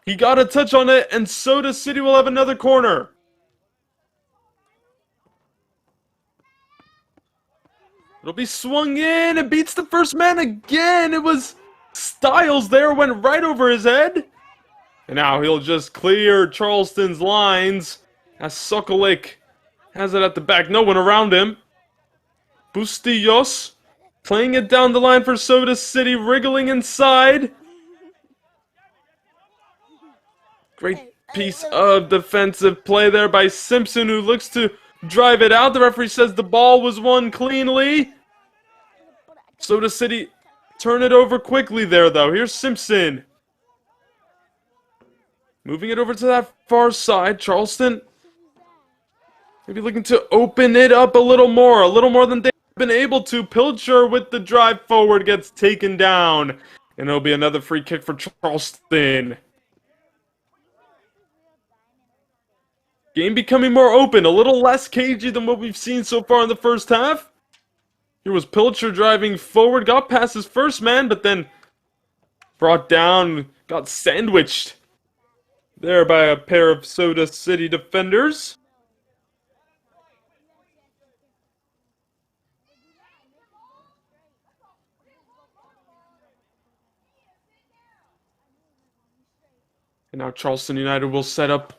He got a touch on it, and Soda City will have another corner. It'll be swung in. It beats the first man again. It was Styles there, went right over his head. And now he'll just clear Charleston's lines as Sokolik has it at the back. No one around him. Bustillos playing it down the line for Soda City, wriggling inside. Great piece of defensive play there by Simpson, who looks to drive it out. The referee says the ball was won cleanly. Soda City turn it over quickly there, though. Here's Simpson. Moving it over to that far side. Charleston Maybe looking to open it up a little more than they've been able to. Pilcher with the drive forward gets taken down. And it'll be another free kick for Charleston. Game becoming more open, a little less cagey than what we've seen so far in the first half. Here was Pilcher driving forward, got past his first man, but then brought down, got sandwiched there by a pair of Soda City defenders. And now Charleston United will set up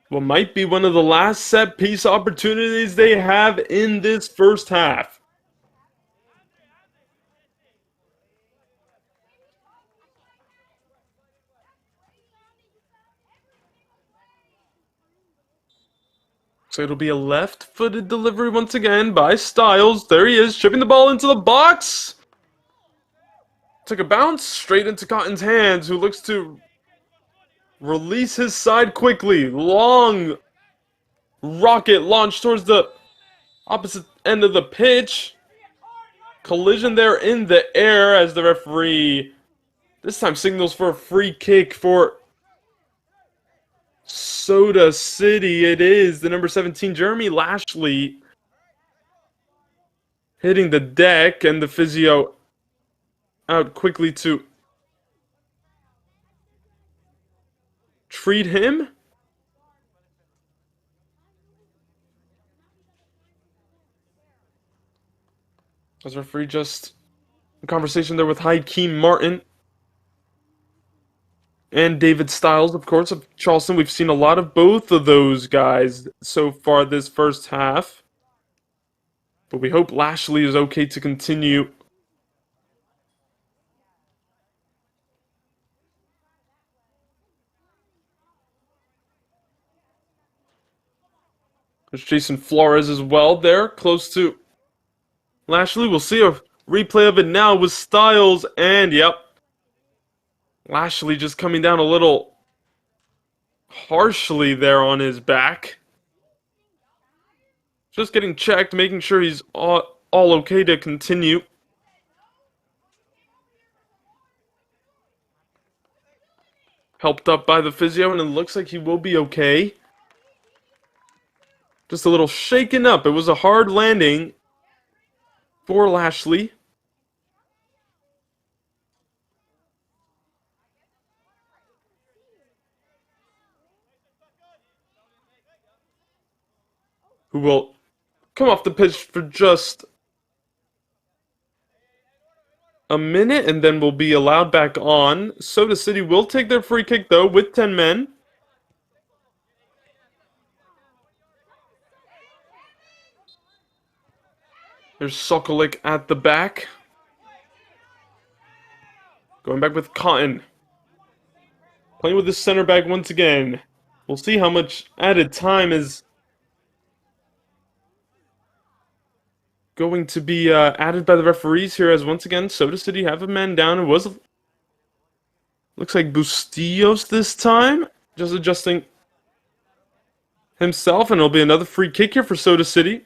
what might be one of the last set-piece opportunities they have in this first half. So it'll be a left-footed delivery once again by Styles. There he is, chipping the ball into the box. Took a bounce straight into Cotton's hands, who looks to release his side quickly. Long rocket launch towards the opposite end of the pitch. Collision there in the air as the referee this time signals for a free kick for Soda City. It is the number 17, Jeremy Lashley, hitting the deck, and the physio out quickly to treat him. As referee just in conversation there with Hakeem Martin and David Styles, of course, of Charleston. We've seen a lot of both of those guys so far this first half. But we hope Lashley is okay to continue. There's Jason Flores as well there, close to Lashley. We'll see a replay of it now with Styles, and yep, Lashley just coming down a little harshly there on his back. Just getting checked, making sure he's all okay to continue. Helped up by the physio, and it looks like he will be okay. Just a little shaken up. It was a hard landing for Lashley. Who will come off the pitch for just a minute and then will be allowed back on. Soda City will take their free kick though with 10 men. There's Sokolik at the back. Going back with Cotton. Playing with the center back once again. We'll see how much added time is going to be added by the referees here, as once again Soda City have a man down. It was looks like Bustillos this time, just adjusting himself, and it'll be another free kick here for Soda City.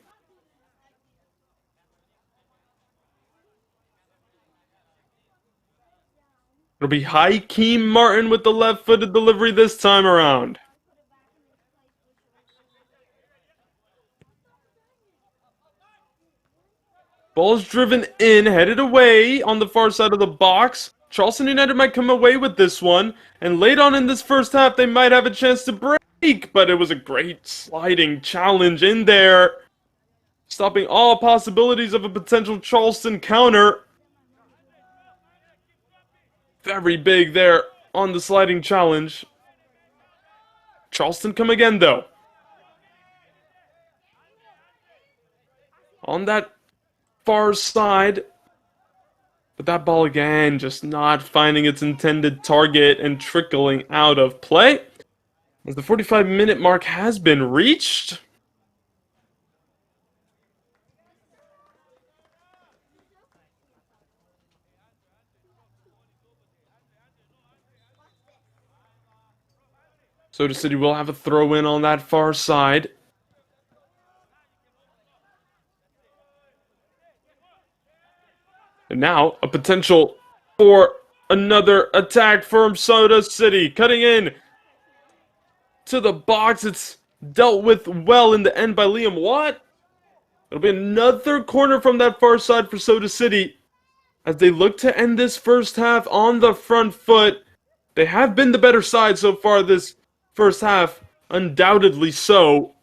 It'll be Hakeem Martin with the left-footed delivery this time around. Ball's driven in, headed away on the far side of the box. Charleston United might come away with this one, and late on in this first half, they might have a chance to break, but it was a great sliding challenge in there, stopping all possibilities of a potential Charleston counter. Very big there on the sliding challenge. Charleston come again, though. On that far side. But that ball again just not finding its intended target and trickling out of play. As the 45-minute mark has been reached. Soda City will have a throw in on that far side. And now, a potential for another attack from Soda City. Cutting in to the box. It's dealt with well in the end by Liam Watt. It'll be another corner from that far side for Soda City as they look to end this first half on the front foot. They have been the better side so far this first half, undoubtedly so.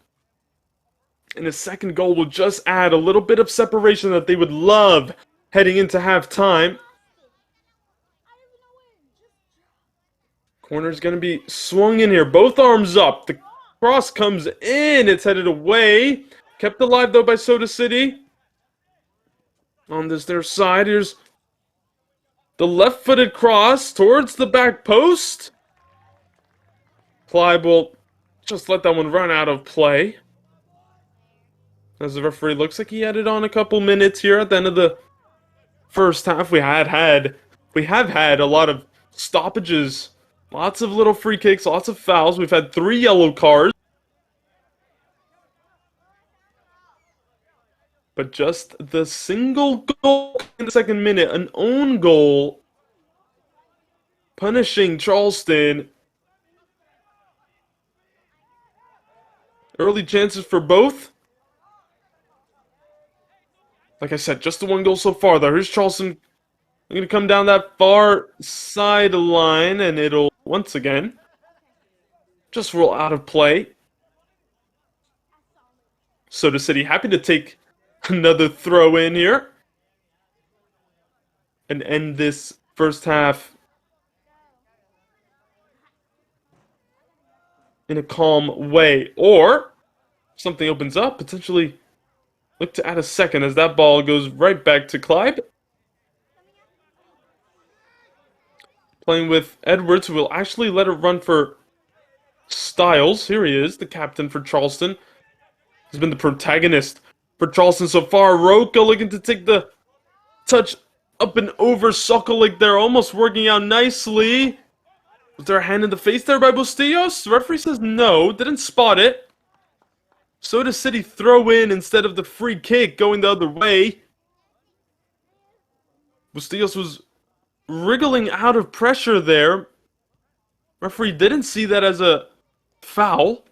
And a second goal will just add a little bit of separation that they would love heading into halftime. Corner's going to be swung in here. Both arms up. The cross comes in. It's headed away. Kept alive, though, by Soda City. On this their side, here's the left-footed cross towards the back post. Clyde will just let that one run out of play. As the referee looks like he added on a couple minutes here at the end of the first half. We have had a lot of stoppages. Lots of little free kicks, lots of fouls. We've had 3 yellow cards. But just the single goal in the second minute, an own goal, punishing Charleston. Early chances for both. Like I said, just the 1 goal so far, though. Here's Charleston. They're going to come down that far sideline, and it'll, once again, just roll out of play. Soda City happy to take another throw in here and end this first half in a calm way. Or, if something opens up, potentially look to add a second as that ball goes right back to Clyde. Playing with Edwards, who will actually let it run for Styles. Here he is, the captain for Charleston. He's been the protagonist for Charleston so far. Roca looking to take the touch up and over Sokolik there, almost working out nicely. Was there a hand in the face there by Bustillos? The referee says no, didn't spot it. Soda City throw in instead of the free kick going the other way. Bustillos was wriggling out of pressure there. Referee didn't see that as a foul.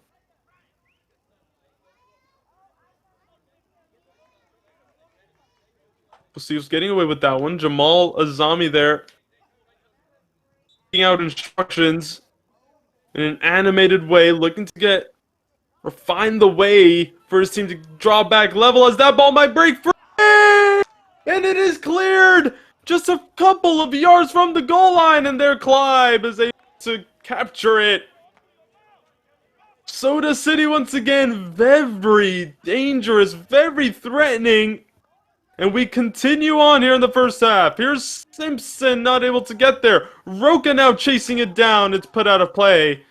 Bustillos getting away with that one. Jamal Azami there giving out instructions in an animated way, looking to get or find the way for his team to draw back level as that ball might break free. And it is cleared just a couple of yards from the goal line, and there Clyde is able to capture it. Soda City once again very dangerous, very threatening. And we continue on here in the first half. Here's Simpson not able to get there. Roca now chasing it down. It's put out of play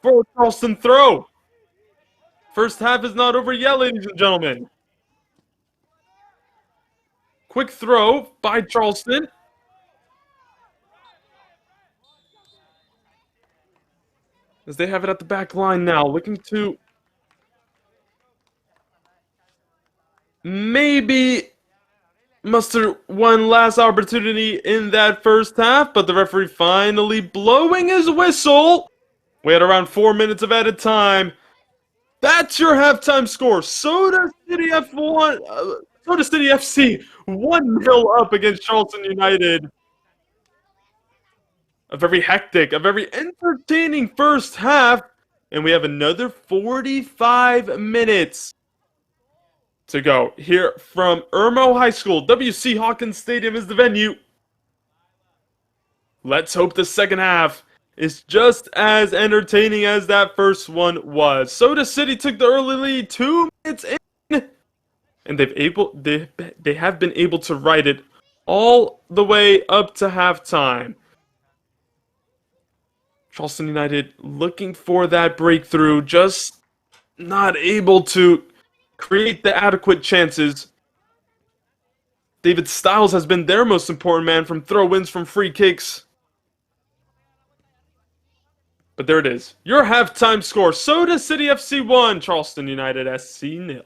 for a Charleston throw. First half is not over yet, ladies and gentlemen. Quick throw by Charleston. As they have it at the back line now, looking to maybe muster one last opportunity in that first half, but the referee finally blowing his whistle. We had around 4 minutes of added time. That's your halftime score. Soda City Soda City FC 1-0 up against Charleston United. A very hectic, a very entertaining first half, and we have another 45 minutes to go here from Irmo High School. W.C. Hawkins Stadium is the venue. Let's hope the second half is just as entertaining as that first one was. Soda City took the early lead 2 minutes in, and they have been able to ride it all the way up to halftime. Charleston United looking for that breakthrough, just not able to create the adequate chances. David Styles has been their most important man from throw-ins, from free kicks. But there it is. Your halftime score. Soda City FC 1, Charleston United SC 0.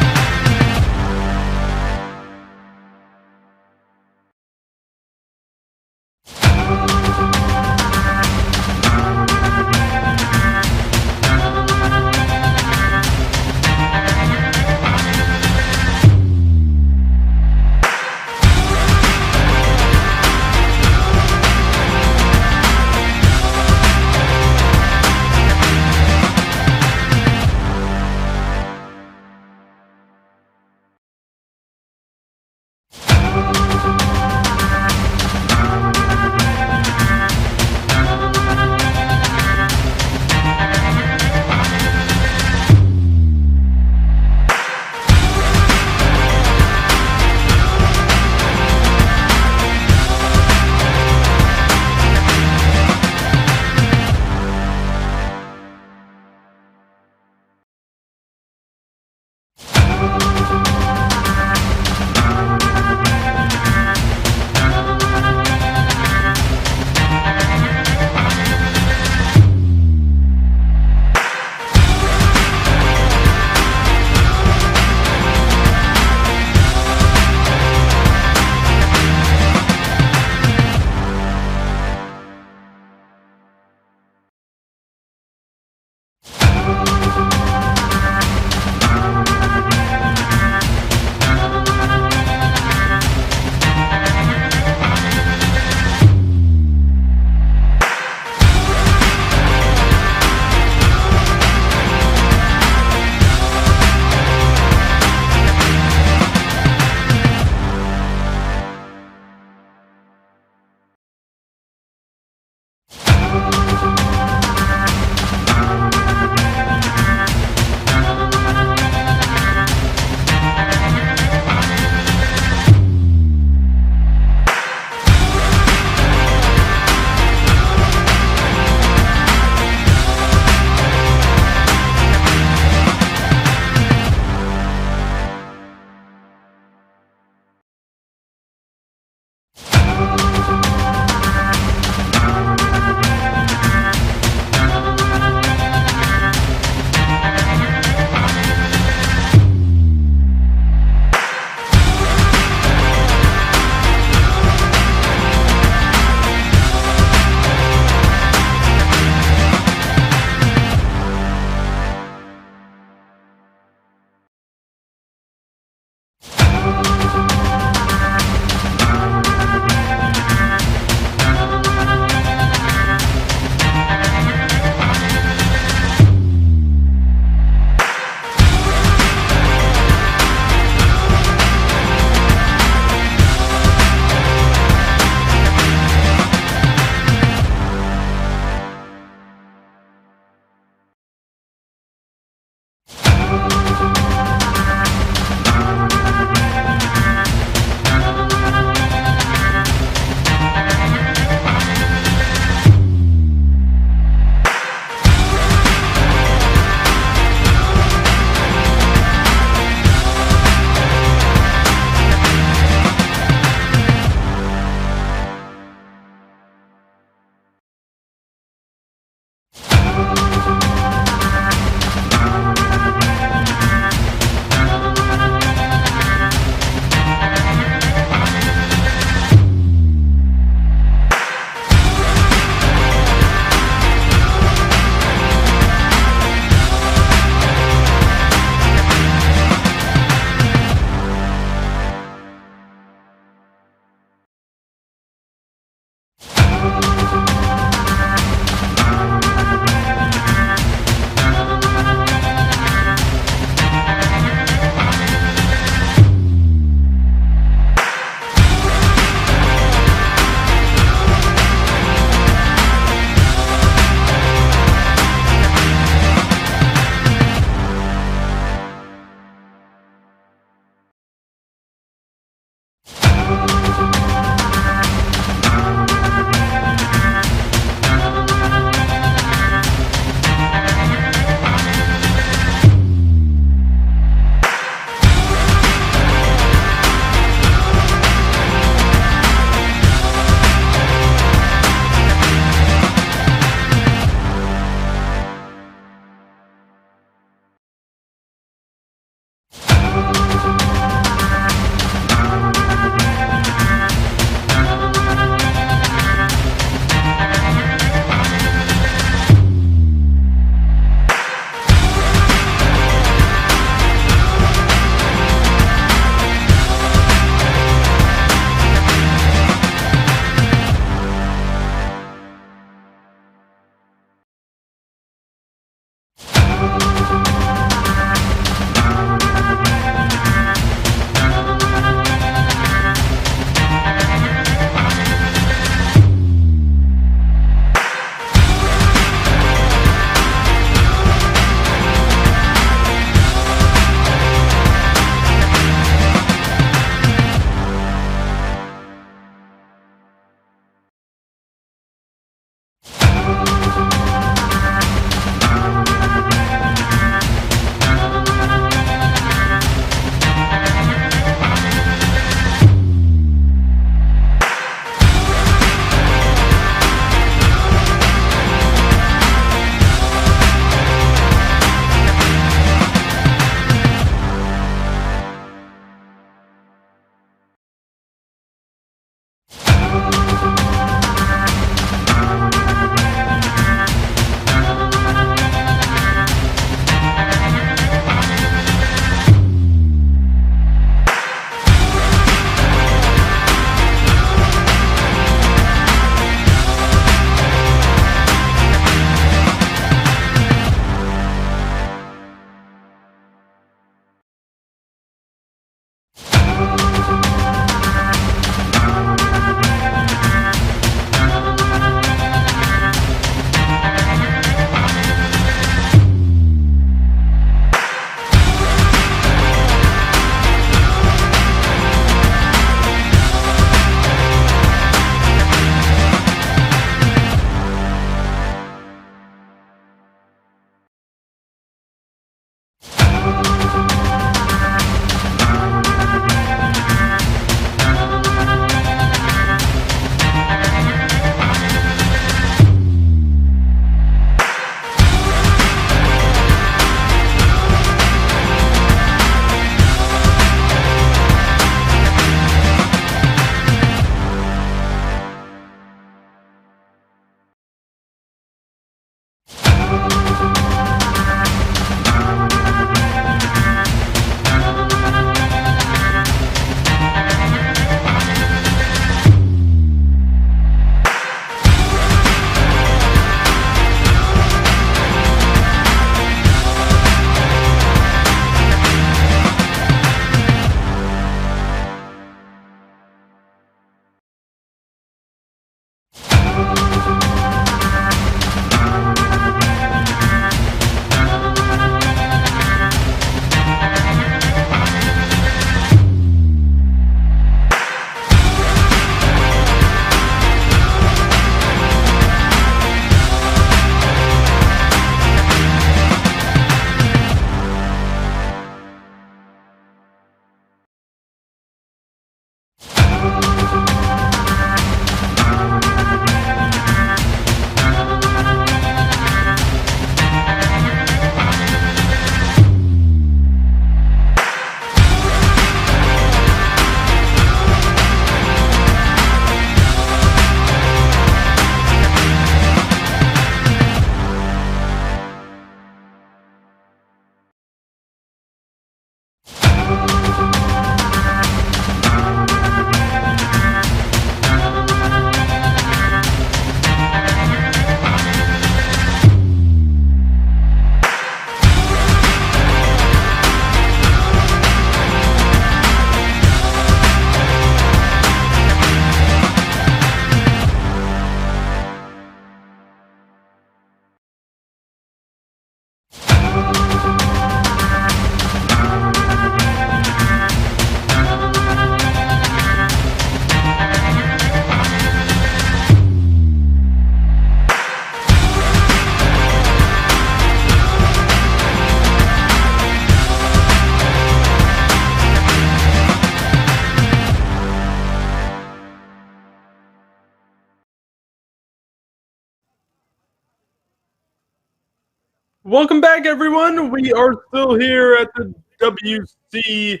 Welcome back, everyone. We are still here at the WC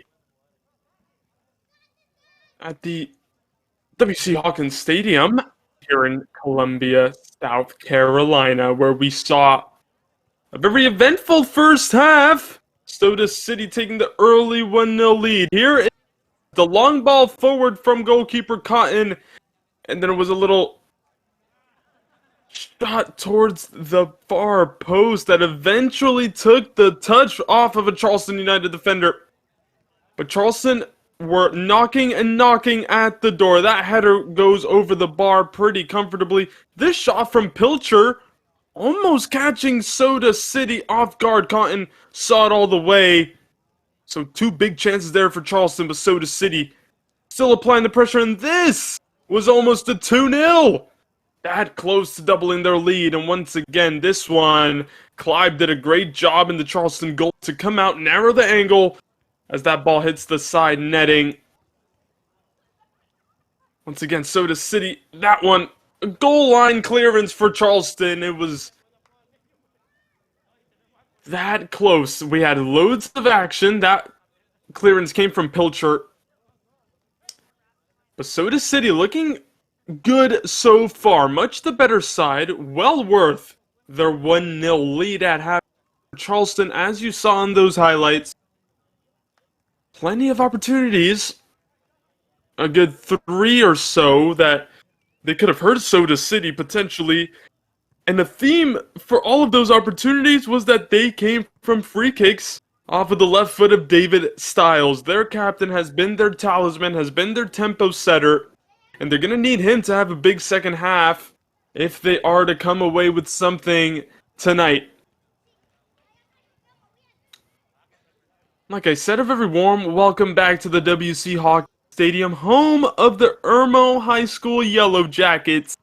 at the WC Hawkins Stadium here in Columbia, South Carolina, where we saw a very eventful first half. Soda City taking the early 1-0 lead. Here is the long ball forward from goalkeeper Cotton, and then it was a little shot towards the far post that eventually took the touch off of a Charleston United defender. But Charleston were knocking and knocking at the door. That header goes over the bar pretty comfortably. This shot from Pilcher almost catching Soda City off guard. Cotton saw it all the way. So two big chances there for Charleston, but Soda City still applying the pressure, and this was almost a 2-0. That close to doubling their lead, and once again, this one, Clive did a great job in the Charleston goal to come out, narrow the angle, as that ball hits the side netting. Once again, Soda City, that one, a goal line clearance for Charleston. It was that close. We had loads of action. That clearance came from Pilcher. But Soda City looking good so far. Much the better side. Well worth their 1-0 lead at half. Charleston, as you saw in those highlights, plenty of opportunities. A good 3 or so that they could have hurt Soda City potentially. And the theme for all of those opportunities was that they came from free kicks off of the left foot of David Stiles. Their captain has been their talisman, has been their tempo setter. And they're going to need him to have a big second half if they are to come away with something tonight. Like I said, a very warm welcome back to the WC Hawkins Stadium, home of the Irmo High School Yellow Jackets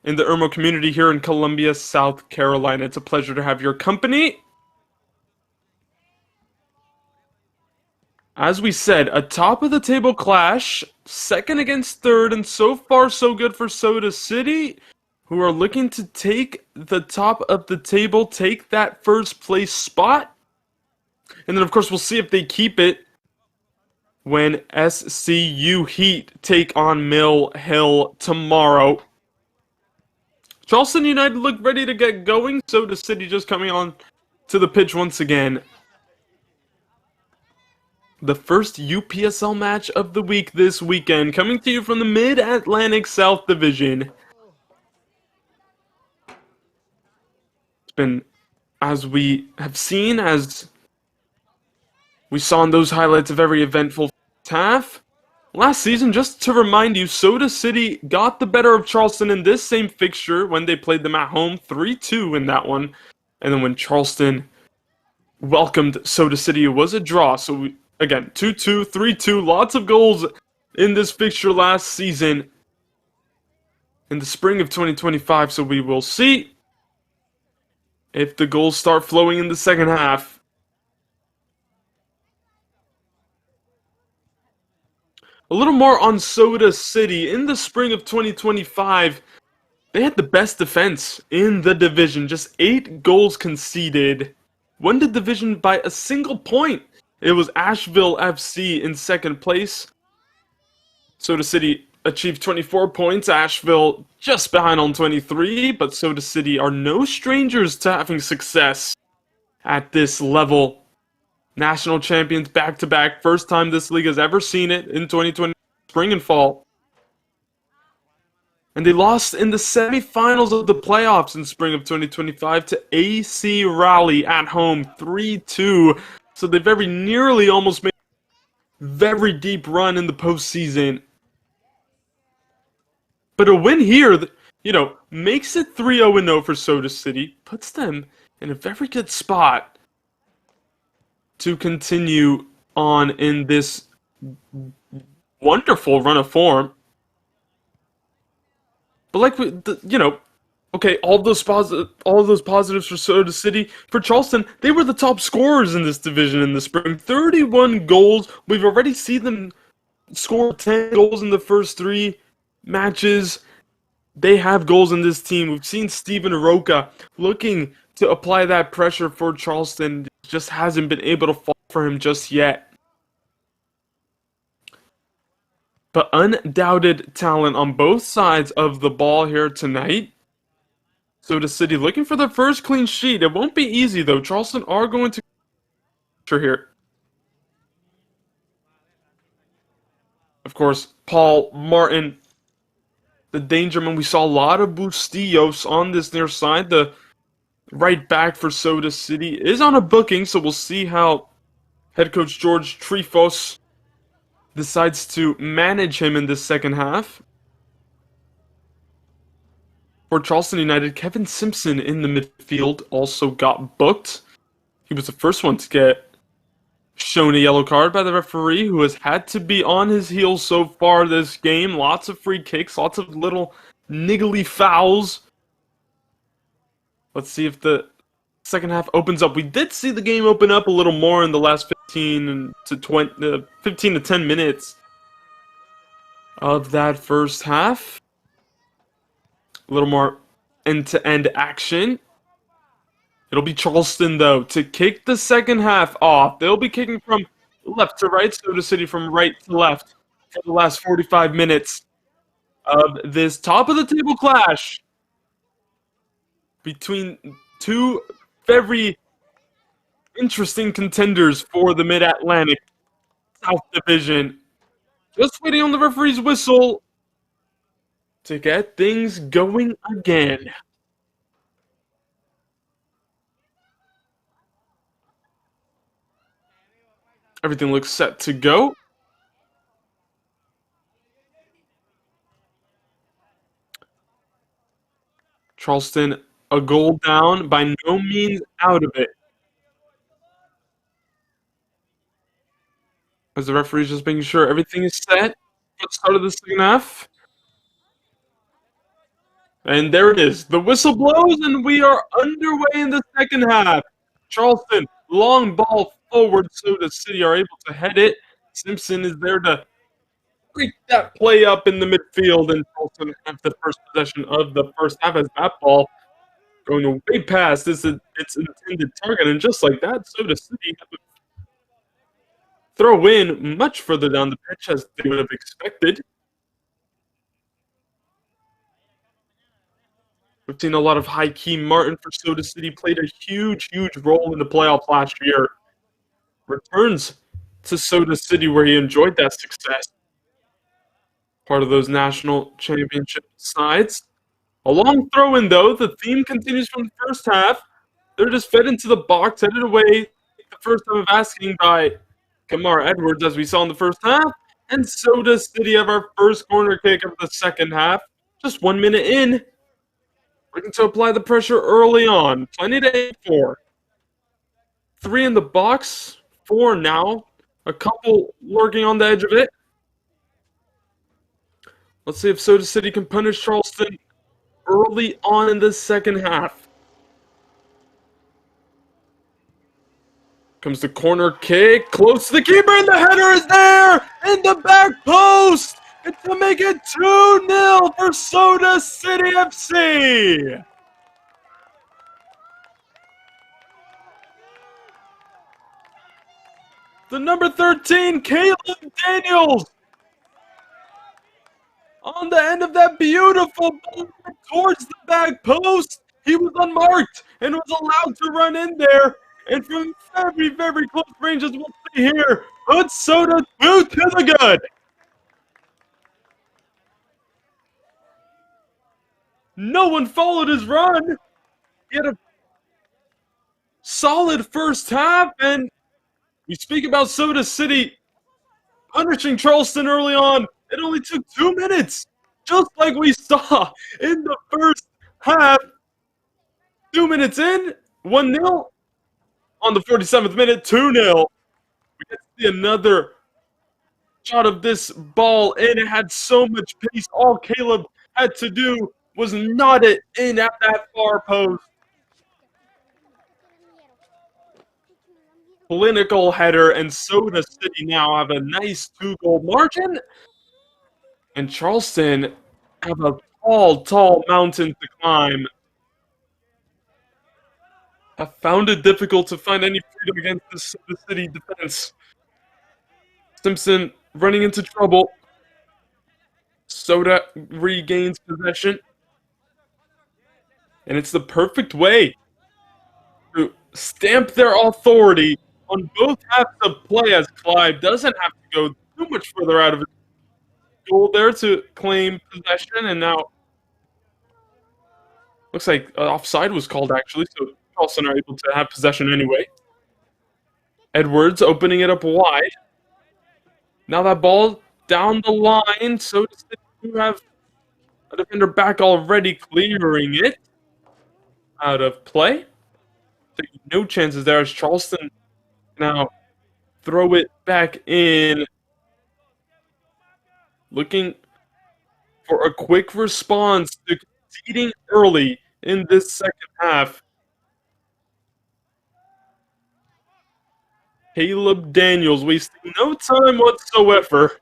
in the Irmo community here in Columbia, South Carolina. It's a pleasure to have your company. As we said, a top-of-the-table clash, second against third, and so far so good for Soda City, who are looking to take the top of the table, take that first place spot. And then, of course, we'll see if they keep it when SCU Heat take on Mill Hill tomorrow. Charleston United look ready to get going. Soda City just coming on to the pitch once again. The first UPSL match of the week this weekend, coming to you from the Mid-Atlantic South Division. It's been, as we have seen, as we saw in those highlights, a very eventful half. Last season, just to remind you, Soda City got the better of Charleston in this same fixture when they played them at home, 3-2 in that one. And then when Charleston welcomed Soda City, it was a draw, so again, 2-2, 3-2, lots of goals in this fixture last season in the spring of 2025, so we will see if the goals start flowing in the second half. A little more on Soda City. In the spring of 2025, they had the best defense in the division, just 8 goals conceded. Won the division by a single point. It was Asheville FC in second place. Soda City achieved 24 points. Asheville just behind on 23. But Soda City are no strangers to having success at this level. National champions back-to-back. First time this league has ever seen it in 2020, spring and fall. And they lost in the semifinals of the playoffs in spring of 2025 to AC Raleigh at home, 3-2. So they very nearly almost made a very deep run in the postseason. But a win here, makes it 3-0 for Soda City, puts them in a very good spot to continue on in this wonderful run of form. But okay, all of those positives for Soda City. For Charleston, they were the top scorers in this division in the spring. 31 goals. We've already seen them score 10 goals in the first 3 matches. They have goals in this team. We've seen Steven Roca looking to apply that pressure for Charleston. Just hasn't been able to fall for him just yet. But undoubted talent on both sides of the ball here tonight. Soda City looking for their first clean sheet. It won't be easy, though. Charleston are going to here. Of course, Paul Martin, the danger man. We saw a lot of Bustillos on this near side. The right back for Soda City is on a booking, so we'll see how head coach George Trifos decides to manage him in this second half. For Charleston United, Kevin Simpson in the midfield also got booked. He was the first one to get shown a yellow card by the referee, who has had to be on his heels so far this game. Lots of free kicks, lots of little niggly fouls. Let's see if the second half opens up. We did see the game open up a little more in the last 15 to 10 minutes of that first half. A little more end-to-end action. It'll be Charleston, though, to kick the second half off. They'll be kicking from left to right, Soda City from right to left for the last 45 minutes of this top-of-the-table clash between two very interesting contenders for the Mid-Atlantic South Division. Just waiting on the referee's whistle to get things going again. Everything looks set to go. Charleston, a goal down, by no means out of it. As the referee's just making sure everything is set for the start of the second half. And there it is. The whistle blows, and we are underway in the second half. Charleston, long ball forward, Soda City are able to head it. Simpson is there to break that play up in the midfield, and Charleston have the first possession of the first half as that ball going way past its intended target. And just like that, Soda City have to throw in much further down the pitch as they would have expected. We've seen a lot of high-key. Martin for Soda City played a huge role in the playoffs last year. Returns to Soda City where he enjoyed that success. Part of those national championship sides. A long throw-in, though. The theme continues from the first half. They're just fed into the box, headed away. The first time of asking by Kamar Edwards, as we saw in the first half. And Soda City have our first corner kick of the second half. Just 1 minute in. Looking to apply the pressure early on. Plenty to aim for. 3 in the box. 4 now. A couple lurking on the edge of it. Let's see if Soda City can punish Charleston early on in the second half. Comes the corner kick. Close to the keeper, and the header is there! In the back post! And to make it 2-0 for Soda City FC. The number 13, Caleb Daniels, on the end of that beautiful ball towards the back post. He was unmarked and was allowed to run in there. And from very close range, as we'll see here, puts Soda 2 to the good. No one followed his run. He had a solid first half, and we speak about Soda City punishing Charleston early on. It only took 2 minutes, just like we saw in the first half. 2 minutes in, 1-0. On the 47th minute, 2-0. We get to see another shot of this ball in. It had so much pace. All Caleb had to do was nod it in at that far post. Clinical header, and Soda City now have a nice 2-goal margin. And Charleston have a tall, tall mountain to climb. I found it difficult to find any freedom against the city defense. Simpson running into trouble. Soda regains possession. And it's the perfect way to stamp their authority on both halves of play, as Clyde doesn't have to go too much further out of his goal there to claim possession. And now looks like offside was called, actually, so Charleston are able to have possession anyway. Edwards opening it up wide. Now that ball down the line, so does you have a defender back already clearing it out of play. Taking no chances there as Charleston now throw it back in. Looking for a quick response to conceding early in this second half. Caleb Daniels wasting no time whatsoever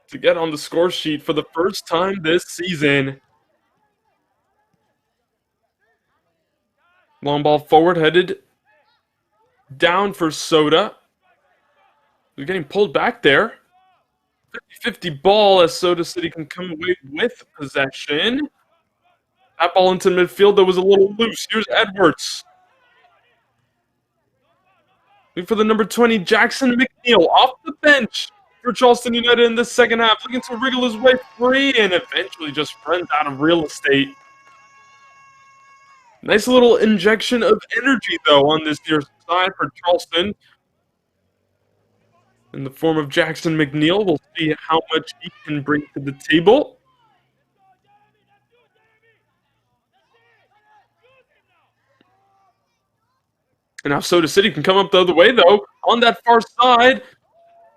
to get on the score sheet for the first time this season. Long ball forward, headed down for Soda. They're getting pulled back there. 50-50 ball as Soda City can come away with possession. That ball into midfield that was a little loose. Here's Edwards. Looking for the number 20, Jackson McNeil, off the bench for Charleston United in the second half. Looking to wriggle his way free and eventually just runs out of real estate. Nice little injection of energy, though, on this near side for Charleston. In the form of Jackson McNeil. We'll see how much he can bring to the table. And now Soda City can come up the other way, though. On that far side,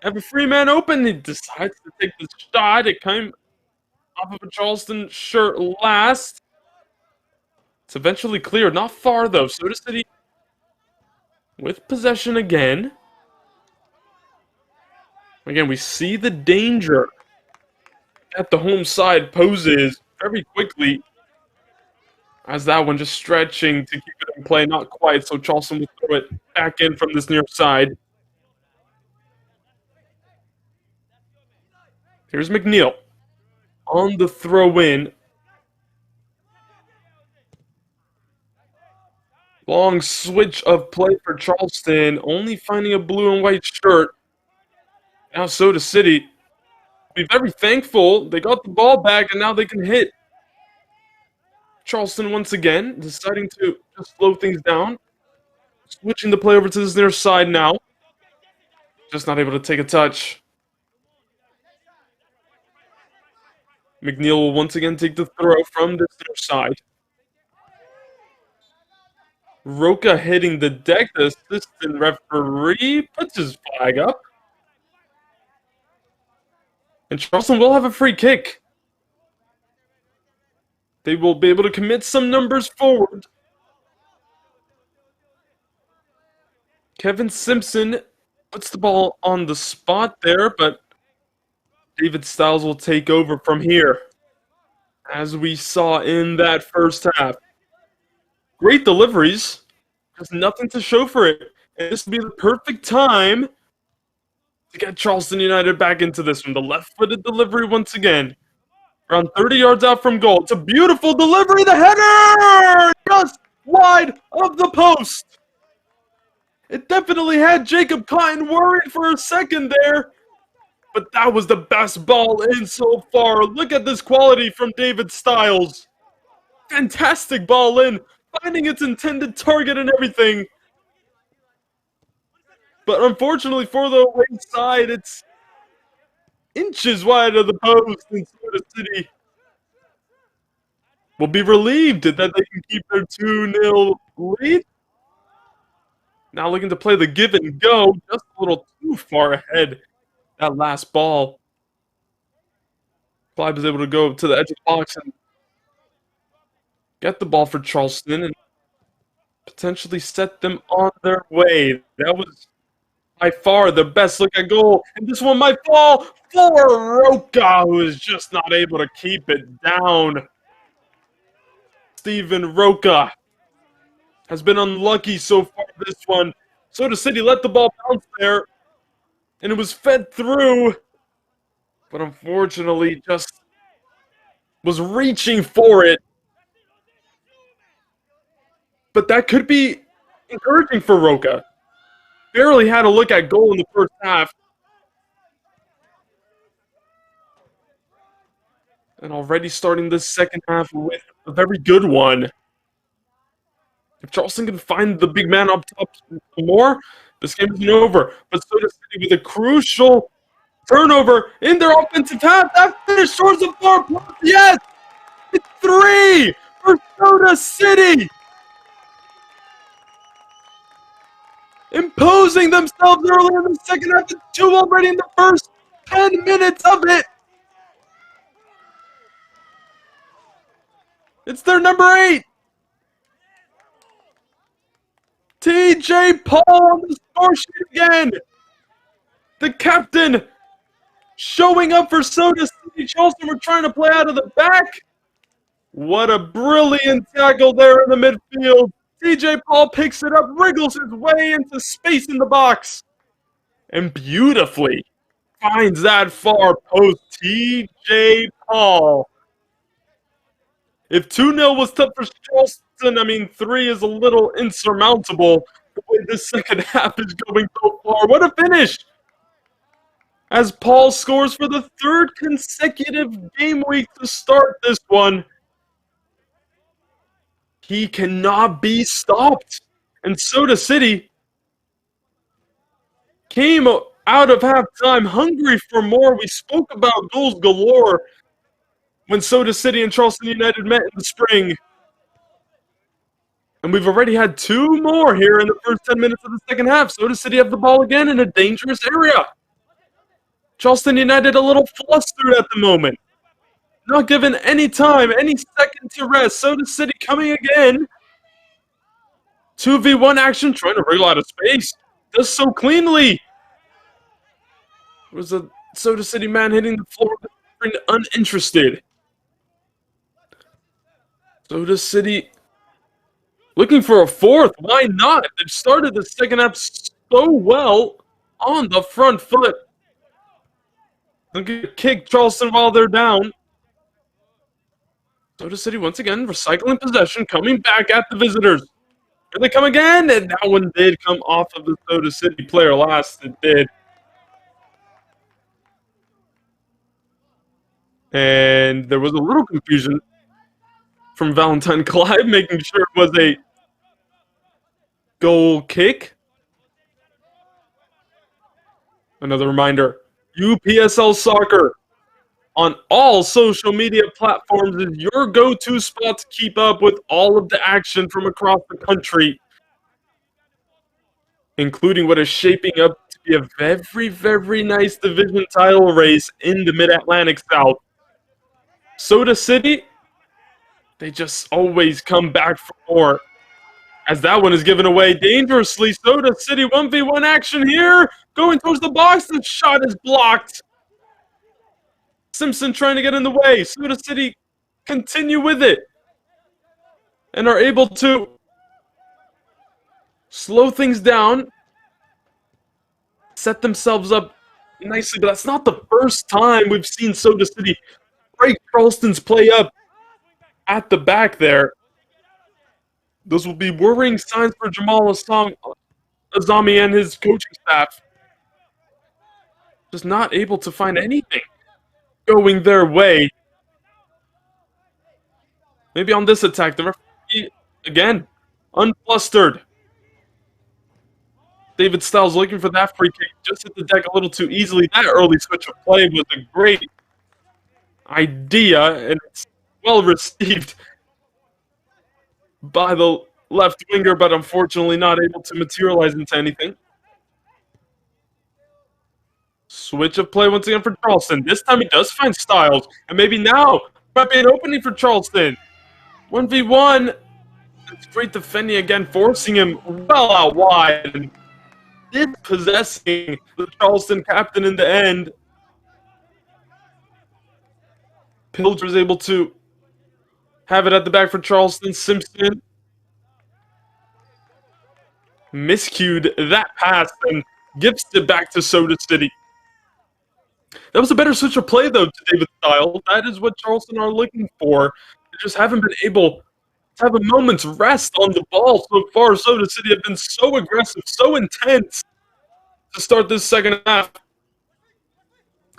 have a free man open. He decides to take the shot. It came off of a Charleston shirt last. It's eventually cleared. Not far, though. Soda City with possession again. Again, we see the danger that the home side poses very quickly. As that one just stretching to keep it in play. Not quite, so Charleston will throw it back in from this near side. Here's McNeil on the throw-in. Long switch of play for Charleston, only finding a blue and white shirt. Now Soda City be very thankful. They got the ball back, and now they can hit. Charleston once again deciding to just slow things down. Switching the play over to this near side now. Just not able to take a touch. McNeil will once again take the throw from this near side. Roca hitting the deck. The assistant referee puts his flag up. And Charleston will have a free kick. They will be able to commit some numbers forward. Kevin Simpson puts the ball on the spot there, but David Stiles will take over from here. As we saw in that first half. Great deliveries. There's nothing to show for it. And this will be the perfect time to get Charleston United back into this one. The left-footed delivery once again. Around 30 yards out from goal. It's a beautiful delivery. The header! Just wide of the post. It definitely had Jacob Cotton worried for a second there. But that was the best ball in so far. Look at this quality from David Stiles. Fantastic ball in. Finding its intended target and everything. But unfortunately for the away side, it's inches wide of the post, and Soda City will be relieved that they can keep their 2-0 lead. Now looking to play the give and go, just a little too far ahead. That last ball. Clyde was able to go to the edge of the box and get the ball for Charleston and potentially set them on their way. That was by far the best look at goal, and this one might fall for Roca, who is just not able to keep it down. Steven Roca has been unlucky so far this one. Soda City let the ball bounce there, and it was fed through, but unfortunately just was reaching for it. But that could be encouraging for Roca. Barely had a look at goal in the first half. And already starting this second half with a very good one. If Charleston can find the big man up top more, this game isn't over. But Soda City with a crucial turnover in their offensive half. That finish short of 4 points. Yes! It's 3 for Soda City! Imposing themselves early in the second half, and 2 already in the first 10 minutes of it. It's their number 8. TJ Paul on the score sheet again. The captain showing up for Soda City. Charleston were trying to play out of the back. What a brilliant tackle there in the midfield. TJ Paul picks it up, wriggles his way into space in the box, and beautifully finds that far post. TJ Paul. If 2-0 was tough for Charleston, I mean, 3 is a little insurmountable the way this second half is going so far. What a finish! As Paul scores for the 3rd consecutive game week to start this one. He cannot be stopped. And Soda City came out of halftime hungry for more. We spoke about goals galore when Soda City and Charleston United met in the spring. And we've already had 2 more here in the first 10 minutes of the second half. Soda City have the ball again in a dangerous area. Charleston United a little flustered at the moment. Not given any time, any second to rest. Soda City coming again. 2v1 action, trying to wriggle out of space. Does so cleanly. It was a Soda City man hitting the floor, uninterested. Soda City looking for a 4th. Why not? They've started the second half so well on the front foot. They'll kick Charleston while they're down. Soda City once again recycling possession, coming back at the visitors. Here they come again, and that one did come off of the Soda City player last. It did. And there was a little confusion from Valentine Clive, making sure it was a goal kick. Another reminder, UPSL Soccer on all social media platforms is your go-to spot to keep up with all of the action from across the country, including what is shaping up to be a very, very nice division title race in the Mid-Atlantic South. Soda City, they just always come back for more. As that one is given away dangerously. Soda City 1v1 action here. Going towards the box. The shot is blocked. Simpson trying to get in the way. Soda City continue with it. And are able to slow things down. Set themselves up nicely. But that's not the first time we've seen Soda City break Charleston's play up at the back there. Those will be worrying signs for Jamal Azami and his coaching staff. Just not able to find anything going their way. Maybe on this attack, the referee, again, unflustered. David Stiles looking for that free kick. Just hit the deck a little too easily. That early switch of play was a great idea, and it's well received by the left winger, but unfortunately not able to materialize into anything. Switch of play once again for Charleston. This time he does find Stiles, and maybe now might be an opening for Charleston. 1v1. It's great defending again, forcing him well out wide. dispossessing the Charleston captain in the end. Pilger is able to have it at the back for Charleston. Simpson miscued that pass and gifts it back to Soda City. That was a better switch of play, though, to David Styles. That is what Charleston are looking for. They just haven't been able to have a moment's rest on the ball so far. Soda City have been so aggressive, so intense to start this second half.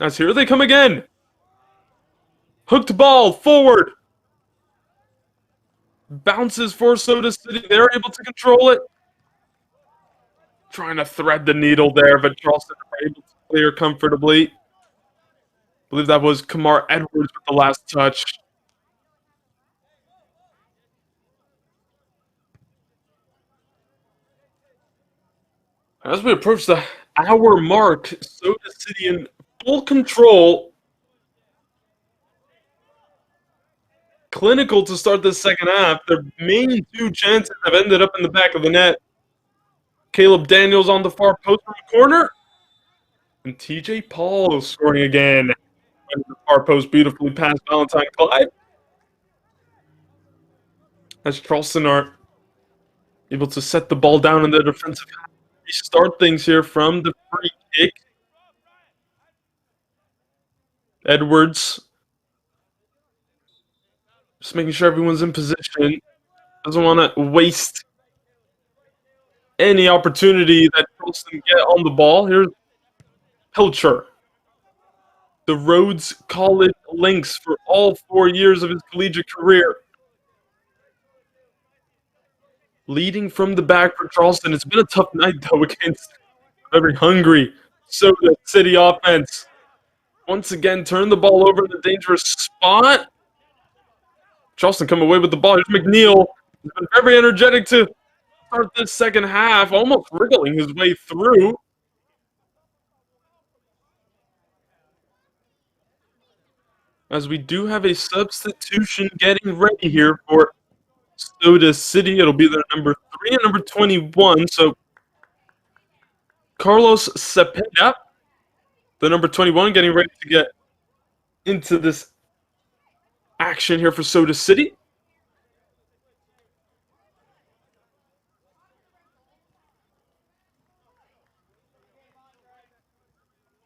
As here they come again. Hooked ball forward. Bounces for Soda City. They're able to control it. Trying to thread the needle there, but Charleston are able to clear comfortably. I believe that was Kamar Edwards with the last touch. As we approach the hour mark, Soda City in full control. Clinical to start this second half. Their main two chances have ended up in the back of the net. Caleb Daniels on the far post from the corner. And TJ Paul scoring again. The far post beautifully past Valentine Clyde. As Charleston are able to set the ball down in the defensive half. Restart things here from the free kick. Edwards. Just making sure everyone's in position. Doesn't want to waste any opportunity that Charleston get on the ball. Here's Pilcher. The Rhodes College Lynx for all 4 years of his collegiate career. Leading from the back for Charleston. It's been a tough night, though, against a very hungry Soda City offense. Once again, turn the ball over in a dangerous spot. Charleston come away with the ball. Here's McNeil. He's been very energetic to start this second half, almost wriggling his way through. As we do have a substitution getting ready here for Soda City. It'll be their number 3 and number 21. So Carlos Cepeda, the number 21, getting ready to get into this action here for Soda City.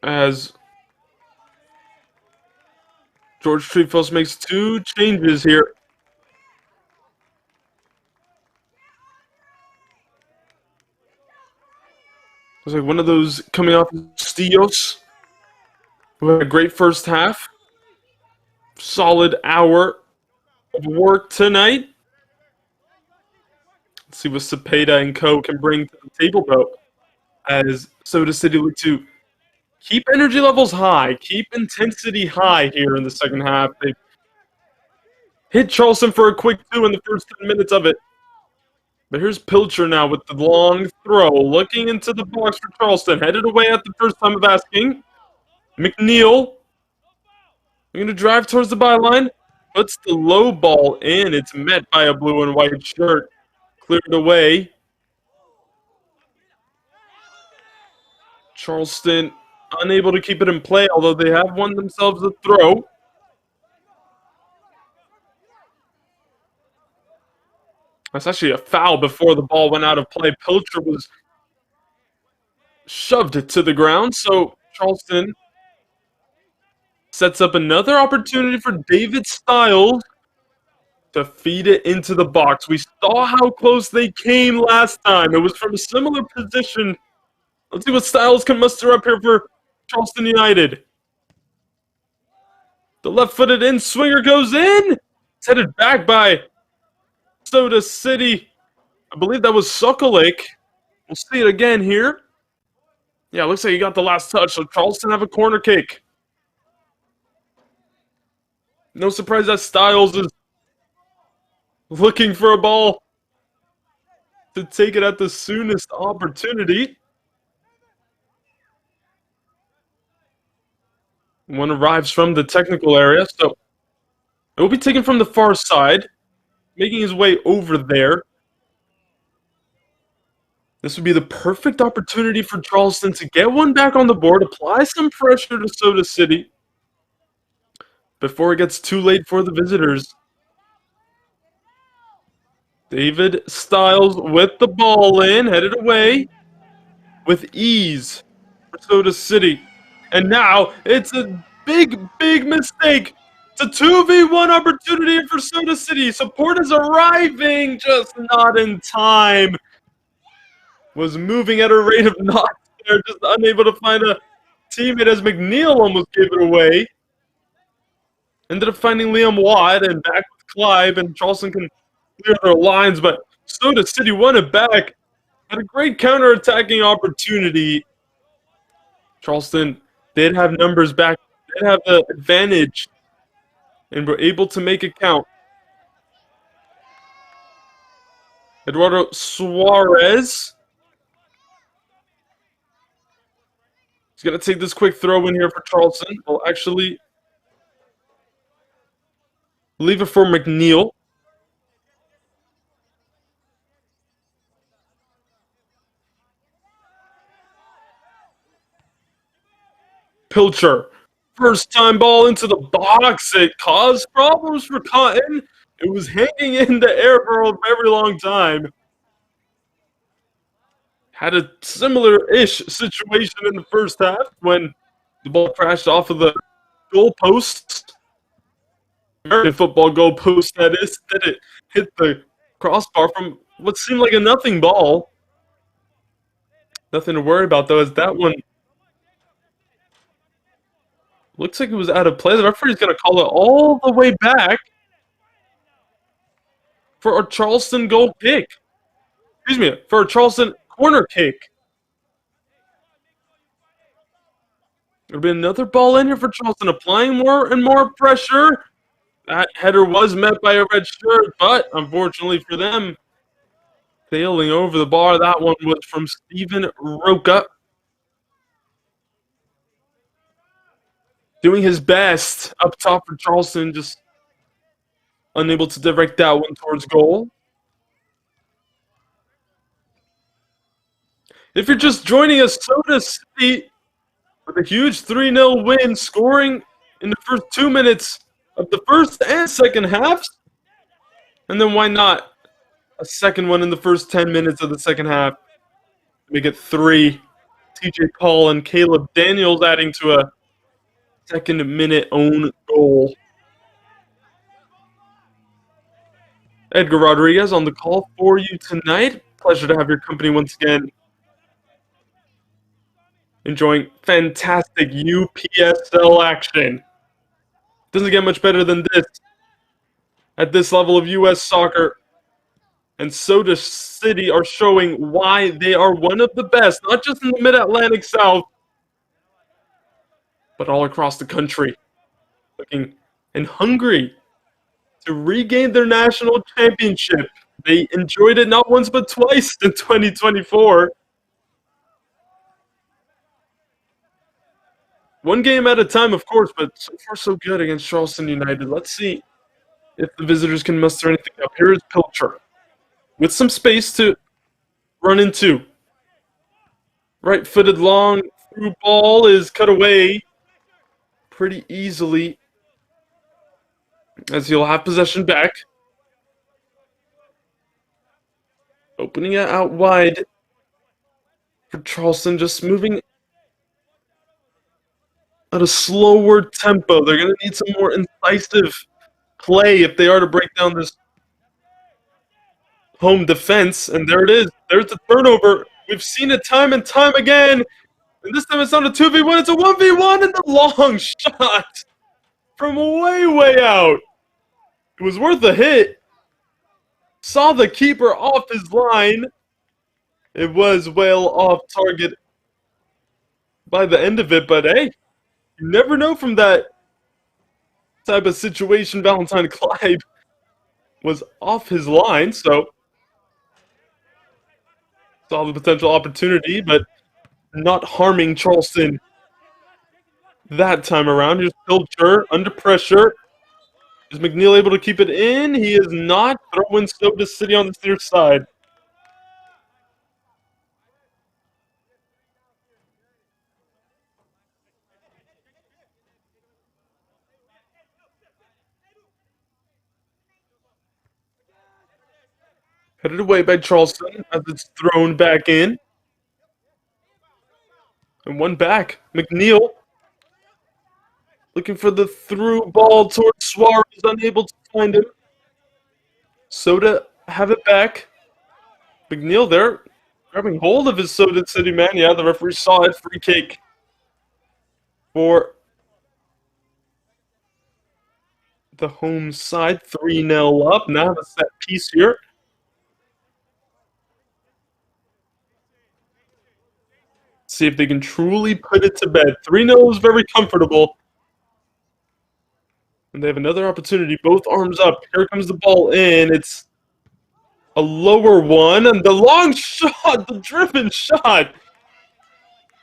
As George Treefos makes 2 changes here. Looks like one of those coming off Stios, who had a great first half. Solid hour of work tonight. Let's see what Cepeda and co. can bring to the table, though, as Soda City look to keep energy levels high, keep intensity high here in the second half. They hit Charleston for a quick 2 in the first 10 minutes of it. But here's Pilcher now with the long throw, looking into the box for Charleston. Headed away at the first time of asking. McNeil. We're going to drive towards the byline. Puts the low ball in. It's met by a blue and white shirt. Cleared away. Charleston unable to keep it in play, although they have won themselves a throw. That's actually a foul before the ball went out of play. Pilcher was shoved to the ground, so Charleston sets up another opportunity for David Styles to feed it into the box. We saw how close they came last time. It was from a similar position. Let's see what Styles can muster up here for Charleston United. The left-footed in-swinger goes in. It's headed back by Soda City. I believe that was Sokolik. We'll see it again here. Yeah, looks like he got the last touch, so Charleston have a corner kick. No surprise that Styles is looking for a ball to take it at the soonest opportunity. One arrives from the technical area, so it will be taken from the far side, making his way over there. This would be the perfect opportunity for Charleston to get one back on the board, apply some pressure to Soda City before it gets too late for the visitors. David Styles with the ball in, headed away with ease for Soda City. And now it's a big, big mistake. It's a 2v1 opportunity for Soda City. Support is arriving, just not in time. Was moving at a rate of knots there, just unable to find a teammate as McNeil almost gave it away. Ended up finding Liam Watt and back with Clive, and Charleston can clear their lines, but Soda City won it back. Had a great counter-attacking opportunity. Charleston did have numbers back, did have the advantage, and were able to make it count. Eduardo Suarez. He's going to take this quick throw in here for Charleston. Well, actually, leave it for McNeil. Pilcher. First time ball into the box. It caused problems for Cotton. It was hanging in the air for a very long time. Had a similar-ish situation in the first half when the ball crashed off of the goalpost. American football goalpost, that is. That it hit the crossbar from what seemed like a nothing ball. Nothing to worry about, though, as that one looks like it was out of play. The referee's going to call it all the way back for a Charleston goal kick. Excuse me, for a Charleston corner kick. There'll be another ball in here for Charleston, applying more and more pressure. That header was met by a red shirt, but unfortunately for them, sailing over the bar. That one was from Steven Roca. Doing his best up top for Charleston, just unable to direct that one towards goal. If you're just joining us, Soda City with a huge 3-0 win, scoring in the first 2 minutes of the first and second halves. And then why not a second one in the first 10 minutes of the second half? Make it 3. TJ Paul and Caleb Daniels adding to a second-minute own goal. Edgar Rodriguez on the call for you tonight. Pleasure to have your company once again. Enjoying fantastic UPSL action. Doesn't get much better than this at this level of U.S. soccer. And Soda City are showing why they are one of the best, not just in the Mid-Atlantic South, but all across the country. Looking and hungry to regain their national championship. They enjoyed it not once but twice in 2024. One game at a time, of course, but so far so good against Charleston United. Let's see if the visitors can muster anything up. Here is Pilcher with some space to run into. Right-footed long through ball is cut away pretty easily as he'll have possession back. Opening it out wide for Charleston, just moving at a slower tempo. They're going to need some more incisive play if they are to break down this home defense. And there it is. There's the turnover. We've seen it time and time again. And this time it's not a 2v1, it's a 1v1, and the long shot from way, way out. It was worth a hit. Saw the keeper off his line. It was well off target by the end of it, but hey, you never know from that type of situation. Valentine Clive was off his line, so saw the potential opportunity, but not harming Charleston that time around. Here's Pilcher under pressure. Is McNeil able to keep it in? He is not. Throw in Soda City on the near side. Headed away by Charleston as it's thrown back in. And one back. McNeil looking for the through ball towards Suarez, unable to find him. Soda have it back. McNeil there grabbing hold of his Soda City man. Yeah, the referee saw it. Free kick for the home side. 3-0 up. Now the set piece here. See if they can truly put it to bed. 3-0 is very comfortable. And they have another opportunity. Both arms up. Here comes the ball in. It's a lower one. And the long shot. The driven shot.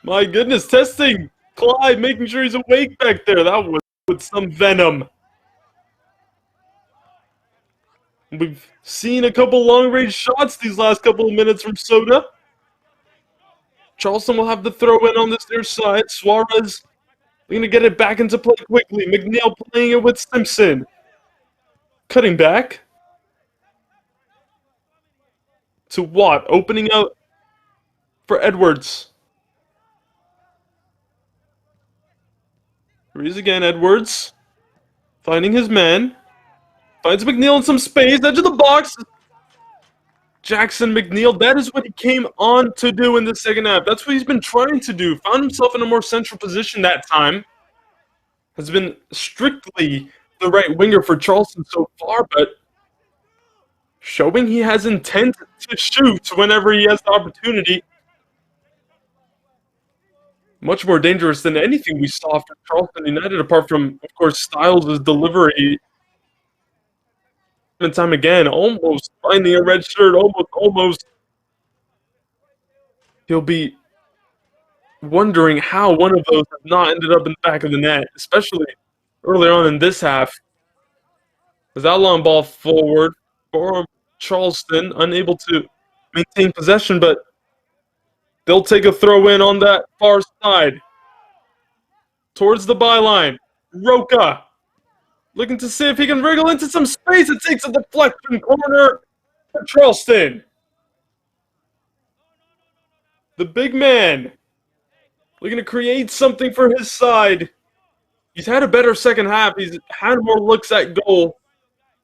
My goodness. Testing Clyde. Making sure he's awake back there. That was with some venom. We've seen a couple long-range shots these last couple of minutes from Soda. Charleston will have the throw in on this near side. Suarez going to get it back into play quickly. McNeil playing it with Simpson. Cutting back to Watt. Opening out for Edwards. Here he is again, Edwards. Finding his man. Finds McNeil in some space. Edge of the box. Jackson McNeil, that is what he came on to do in the second half. That's what he's been trying to do. Found himself in a more central position that time. Has been strictly the right winger for Charleston so far, but showing he has intent to shoot whenever he has the opportunity. Much more dangerous than anything we saw for Charleston United, apart from, of course, Styles' delivery. And time again, almost finding a red shirt, almost. He'll be wondering how one of those has not ended up in the back of the net, especially earlier on in this half. As that long ball forward for Charleston, unable to maintain possession, but they'll take a throw in on that far side. Towards the byline. Roca looking to see if he can wriggle into some space. It takes a deflection corner for Charleston. The big man looking to create something for his side. He's had a better second half. He's had more looks at goal.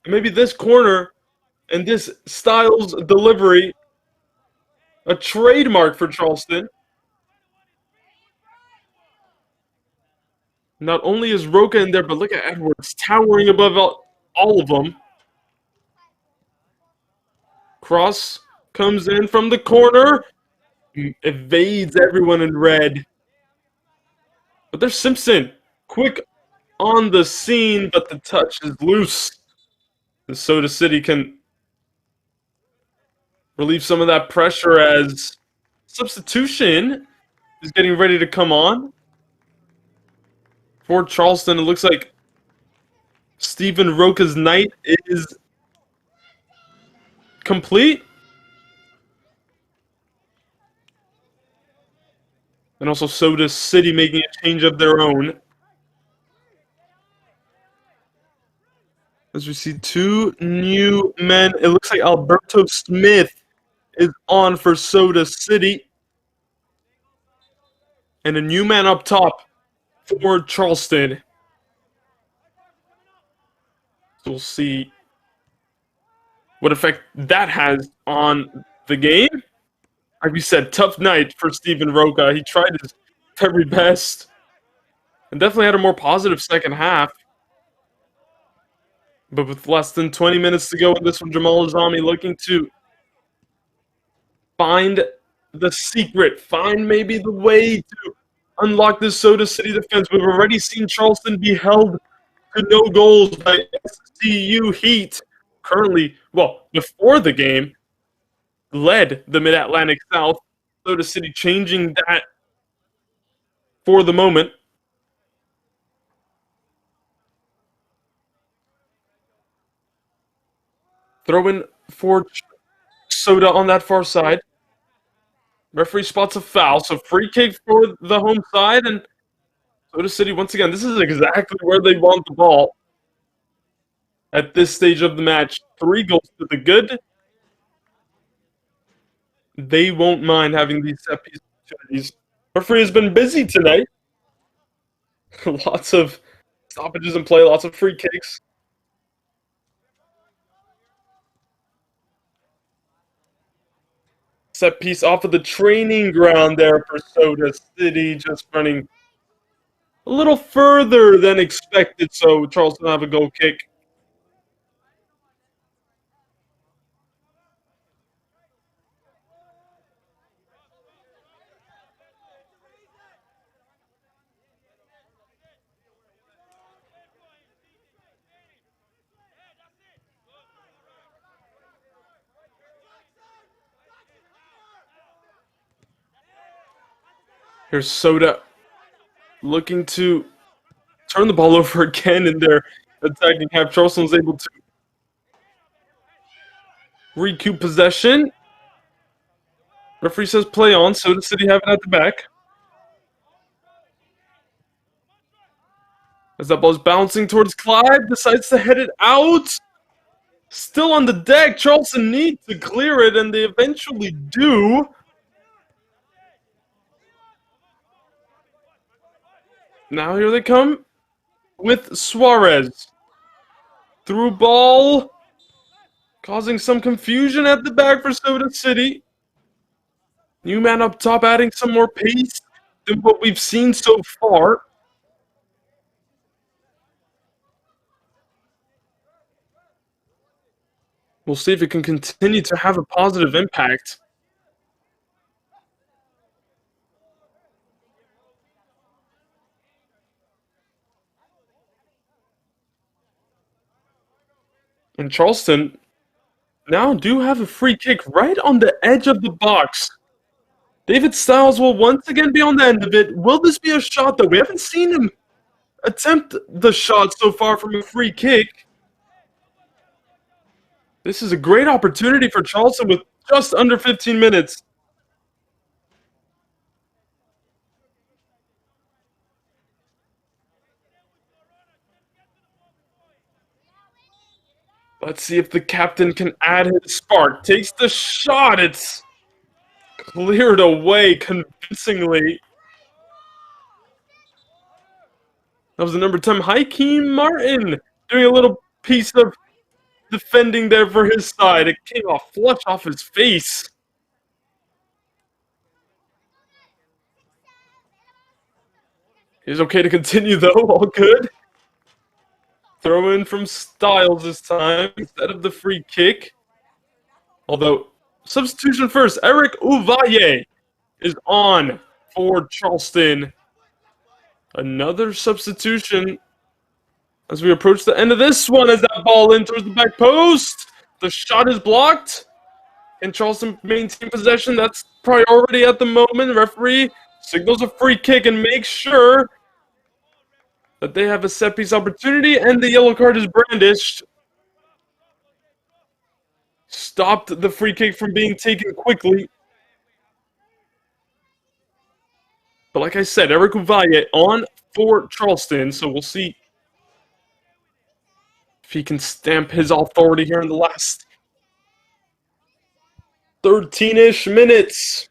And maybe this corner and this Styles delivery, a trademark for Charleston. Not only is Roca in there, but look at Edwards towering above all of them. Cross comes in from the corner. Evades everyone in red. But there's Simpson. Quick on the scene, but the touch is loose. And Soda City can relieve some of that pressure as substitution is getting ready to come on. For Charleston, it looks like Stephen Roca's night is complete. And also Soda City making a change of their own. As we see two new men. It looks like Alberto Smith is on for Soda City. And a new man up top for Charleston. So we'll see what effect that has on the game. Like we said, tough night for Stephen Roca. He tried his very best and definitely had a more positive second half. But with less than 20 minutes to go in this one, Jamal Azami looking to find the secret, find maybe the way to unlock this Soda City defense. We've already seen Charleston be held to no goals by SCU Heat. Currently, well, before the game, led the Mid-Atlantic South. Soda City changing that for the moment. Throw in for Soda on that far side. Referee spots a foul, so free kick for the home side, and Soda City, once again, this is exactly where they want the ball at this stage of the match. 3 goals to the good, They won't mind having these set piece opportunities. Referee has been busy today. Lots of stoppages in play, lots of free kicks. Set piece off of the training ground there for Soda City, just running a little further than expected, so Charleston have a goal kick. Here's Soda looking to turn the ball over again in their attacking half. Charleston was able to recoup possession. Referee says play on. Soda City have it at the back. As that ball's bouncing towards Clive, decides to head it out. Still on the deck. Charleston needs to clear it, and they eventually do. Now here they come with Suarez. Through ball. Causing some confusion at the back for Soda City. New man up top adding some more pace than what we've seen so far. We'll see if it can continue to have a positive impact. And Charleston now do have a free kick right on the edge of the box. David Styles will once again be on the end of it. Will this be a shot, though? We haven't seen him attempt the shot so far from a free kick. This is a great opportunity for Charleston with just under 15 minutes. Let's see if the captain can add his spark. Takes the shot. It's cleared away convincingly. That was the number 10, Hakeem Martin, doing a little piece of defending there for his side. It came off flush off his face. He's okay to continue, though. All good. Throw in from Styles this time instead of the free kick. Although, substitution first. Eric Uvalle is on for Charleston. Another substitution as we approach the end of this one, as that ball in towards the back post. The shot is blocked. And Charleston maintain possession. That's priority at the moment. Referee signals a free kick and makes sure that they have a set-piece opportunity, and the yellow card is brandished. Stopped the free kick from being taken quickly. But like I said, Eric Uvalle on for Charleston, so we'll see if he can stamp his authority here in the last 13-ish minutes.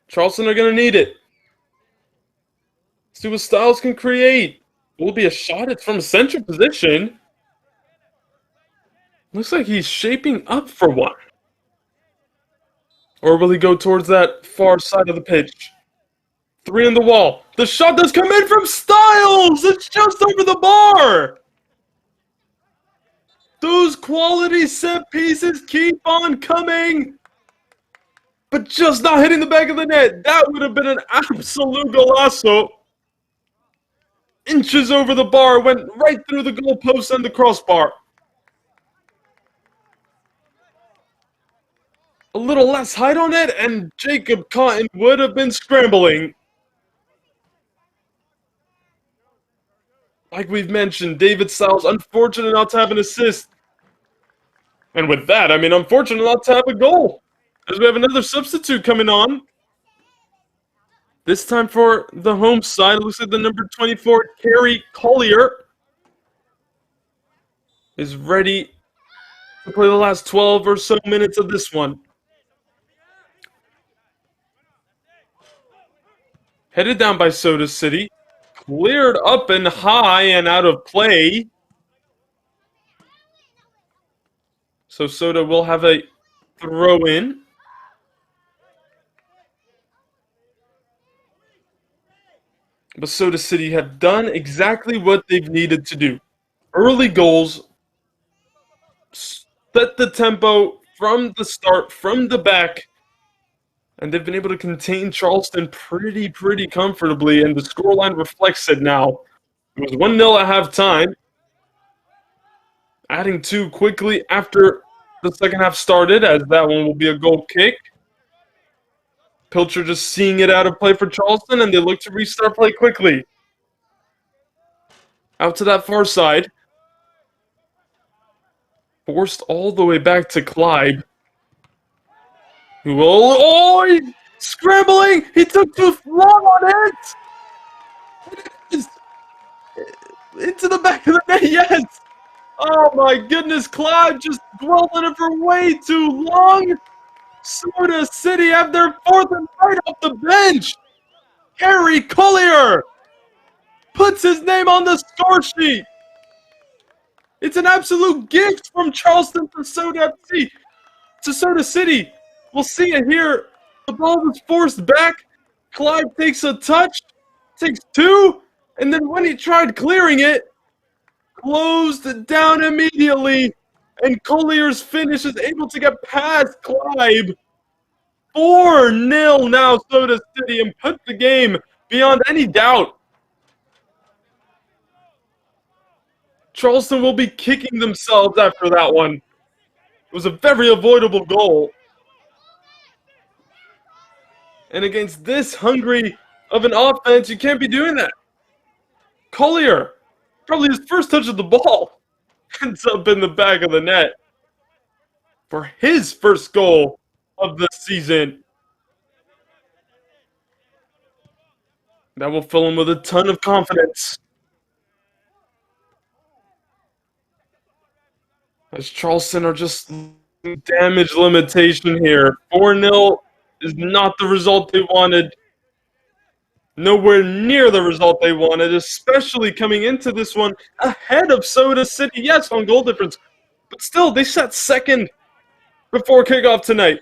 Charleston are going to need it. See what Styles can create. Will it be a shot? It's from a central position. Looks like he's shaping up for one. Or will he go towards that far side of the pitch? 3 in the wall. The shot does come in from Styles! It's just over the bar! Those quality set pieces keep on coming! But just not hitting the back of the net. That would have been an absolute golazo. Inches over the bar, went right through the goalpost and the crossbar. A little less height on it, and Jacob Cotton would have been scrambling. Like we've mentioned, David Styles, unfortunate not to have an assist. And with that, I mean, unfortunate not to have a goal. As we have another substitute coming on. This time for the home side, it looks like the number 24, Kerry Collier, is ready to play the last 12 or so minutes of this one. Headed down by Soda City. Cleared up and high and out of play. So Soda will have a throw in. But Soda City have done exactly what they've needed to do. Early goals, set the tempo from the start, from the back, and they've been able to contain Charleston pretty comfortably, and the scoreline reflects it now. It was 1-0 at halftime. Adding 2 quickly after the second half started, as that one will be a goal kick. Pilcher just seeing it out of play for Charleston, and they look to restart play quickly. Out to that far side. Forced all the way back to Clyde. Who will... Oh, he's scrambling! He took too long on it! It is into the back of the net, yes! Oh my goodness, Clyde just dwelled on it for way too long! Soda City have their fourth and right off the bench! Harry Collier puts his name on the score sheet! It's an absolute gift from Charleston to Soda City. We'll see it here. The ball was forced back. Clyde takes a touch, takes 2, and then when he tried clearing it, closed it down immediately. And Collier's finish is able to get past Clyde. 4-0 now, Soda City, and put the game beyond any doubt. Charleston will be kicking themselves after that one. It was a very avoidable goal. And against this hungry of an offense, you can't be doing that. Collier, probably his first touch of the ball, ends up in the back of the net for his first goal of the season. That will fill him with a ton of confidence. As Charleston are just damage limitation here. 4-0 is not the result they wanted. Nowhere near the result they wanted, especially coming into this one ahead of Soda City. Yes, on goal difference, but still, they sat second before kickoff tonight.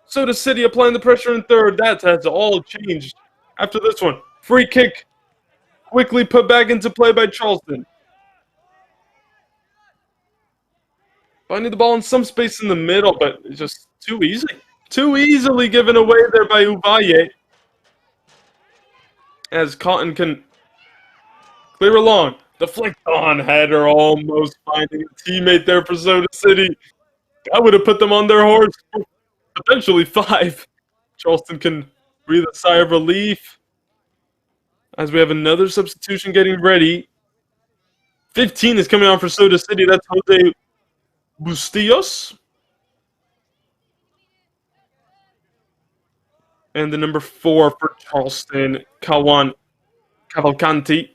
Soda City applying the pressure in third. That has all changed after this one. Free kick quickly put back into play by Charleston. Finding the ball in some space in the middle, but it's just too easy. Too easily given away there by Uvalle. As Cotton can clear along. Deflect on header, almost finding a teammate there for Soda City. That would have put them on their horse. Potentially 5. Charleston can breathe a sigh of relief. As we have another substitution getting ready. 15 is coming on for Soda City. That's Jose Bustillos. And the number 4 for Charleston, Kawan Cavalcanti.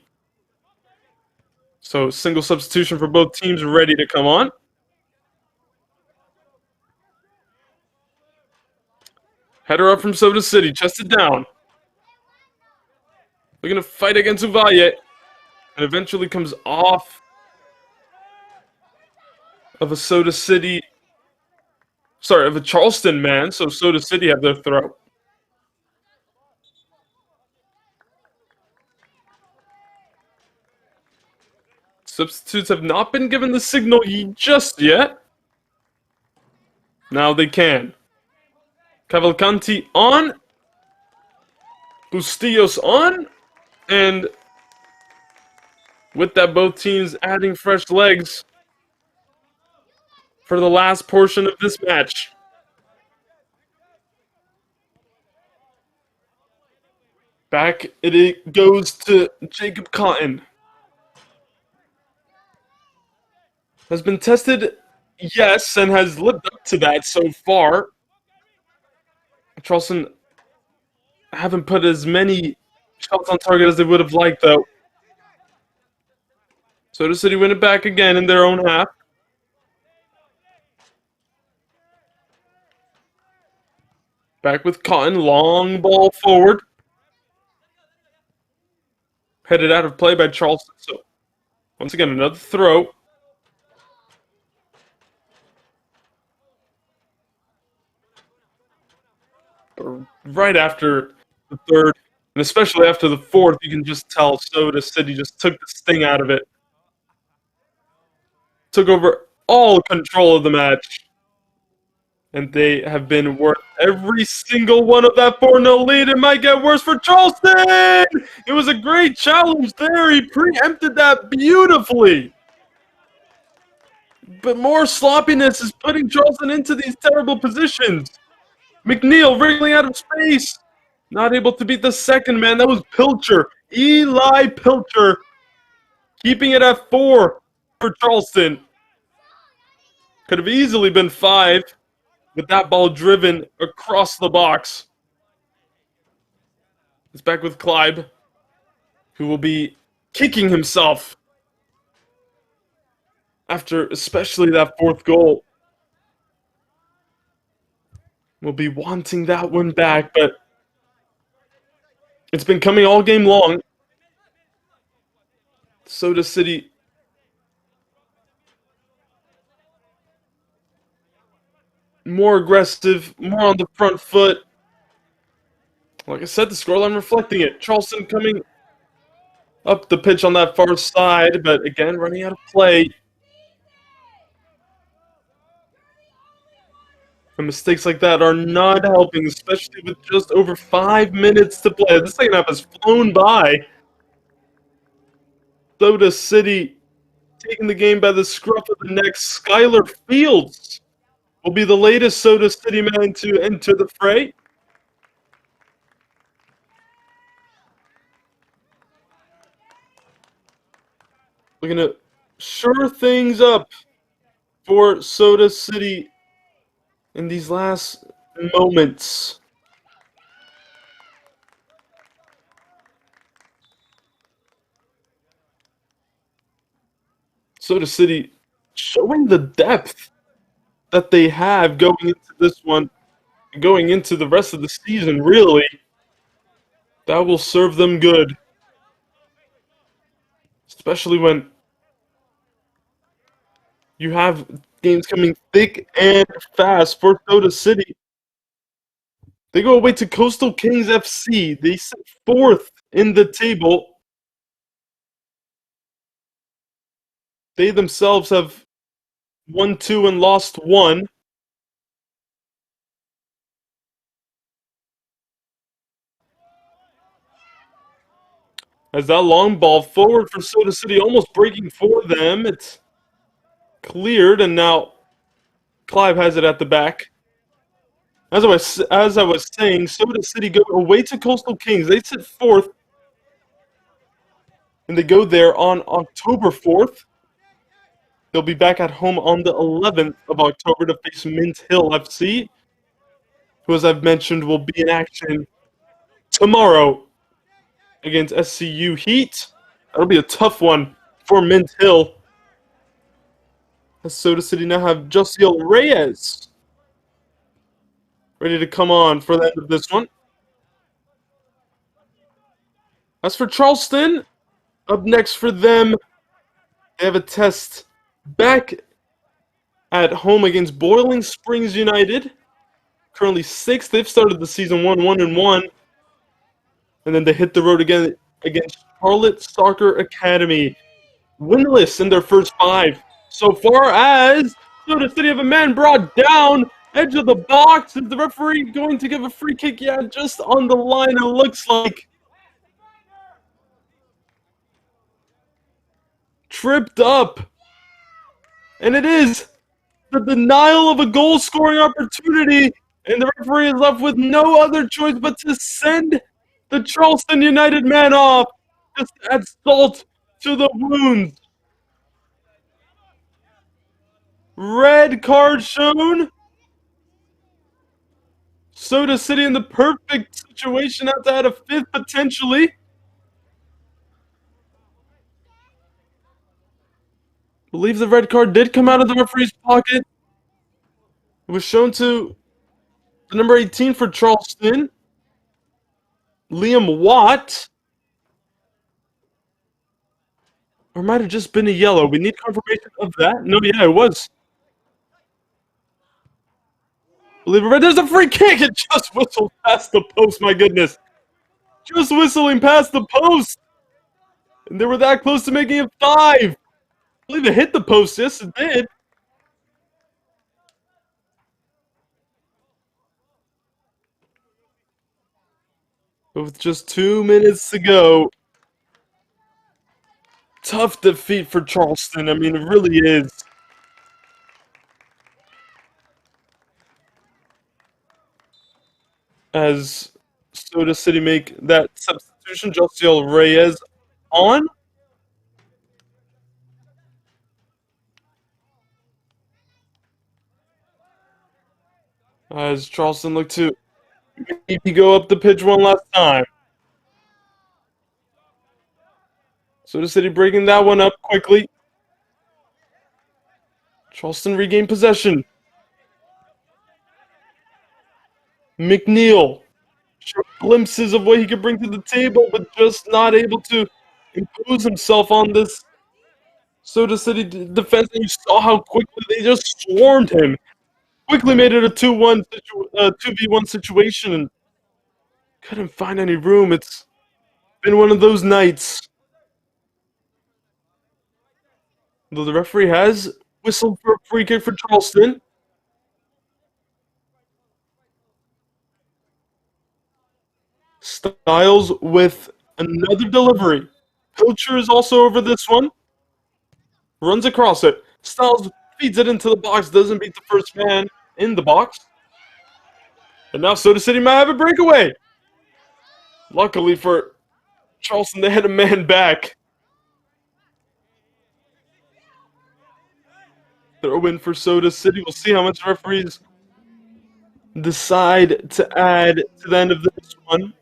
So single substitution for both teams ready to come on. Header up from Soda City, chested down. Looking to fight against Uvalle. And eventually comes off of a Soda City... Sorry, of a Charleston man. So Soda City have their throw. Substitutes have not been given the signal just yet. Now they can. Cavalcanti on. Bustillos on. And with that, both teams adding fresh legs for the last portion of this match. Back it goes to Jacob Cotton. Has been tested, yes, and has lived up to that so far. Charleston haven't put as many shots on target as they would have liked, though. Soda City win it back again in their own half. Back with Cotton, long ball forward. Headed out of play by Charleston. So, once again, another throw. Right after the third, and especially after the fourth, you can just tell Soda City just took the sting out of it. Took over all control of the match. And they have been worth every single one of that 4-0 lead. It might get worse for Charleston! It was a great challenge there. He preempted that beautifully. But more sloppiness is putting Charleston into these terrible positions. McNeil wriggling out of space. Not able to beat the second man. That was Pilcher. Eli Pilcher. Keeping it at 4 for Charleston. Could have easily been 5 with that ball driven across the box. It's back with Clive, who will be kicking himself after especially that fourth goal. Will be wanting that one back, but it's been coming all game long. Soda City more aggressive, more on the front foot. Like I said, the scoreline reflecting it. Charleston coming up the pitch on that far side, but again, running out of play. And mistakes like that are not helping, especially with just over 5 minutes to play. The second half has flown by. Soda City taking the game by the scruff of the neck. Skylar Fields will be the latest Soda City man to enter the fray. Looking to shore things up for Soda City in these last moments. Soda City showing the depth that they have going into this one, going into the rest of the season, really. That will serve them good. Especially when you have games coming thick and fast for Soda City. They go away to Coastal Kings FC. They sit 4th in the table. They themselves have won 2 and lost 1. As that long ball forward for Soda City, almost breaking for them. It's cleared, and now Clive has it at the back. As I was saying, Soda City go away to Coastal Kings. They sit 4th, and they go there on October 4th. They'll be back at home on the 11th of October to face Mint Hill FC, who, as I've mentioned, will be in action tomorrow against SCU Heat. That'll be a tough one for Mint Hill, as Soda City now have Josiel Reyes ready to come on for the end of this one. As for Charleston, up next for them, they have a test back at home against Boiling Springs United. Currently 6th. They've started the season 1-1-1. And then they hit the road again against Charlotte Soccer Academy. Winless in their first 5. So far, as Soda City have a man brought down. Edge of the box. Is the referee going to give a free kick? Yeah, just on the line, it looks like. Tripped up. And it is the denial of a goal-scoring opportunity. And the referee is left with no other choice but to send the Charleston United man off. Just add salt to the wounds. Red card shown. Soda City in the perfect situation out to add a 5th potentially. I believe the red card did come out of the referee's pocket. It was shown to the number 18 for Charleston, Liam Watt. Or might have just been a yellow. We need confirmation of that. No, yeah, it was. Believe it, right? There's a free kick. It just whistled past the post. My goodness. Just whistling past the post. And they were that close to making it 5. I believe it hit the post. Yes, it did. But with just 2 minutes to go, tough defeat for Charleston. I mean, it really is. As Soda City make that substitution, Josiel Reyes on. As Charleston look to maybe go up the pitch one last time. Soda City breaking that one up quickly. Charleston regained possession. McNeil. Short glimpses of what he could bring to the table, but just not able to impose himself on this Soda City defense. And you saw how quickly they just swarmed him. Quickly made it a 2v1 situation and couldn't find any room. It's been one of those nights. Though the referee has whistled for a free kick for Charleston. Styles with another delivery. Pilcher is also over this one. Runs across it. Styles feeds it into the box. Doesn't beat the first man in the box. And now Soda City might have a breakaway. Luckily for Charleston, they had a man back. Throw in for Soda City. We'll see how much referees decide to add to the end of this one.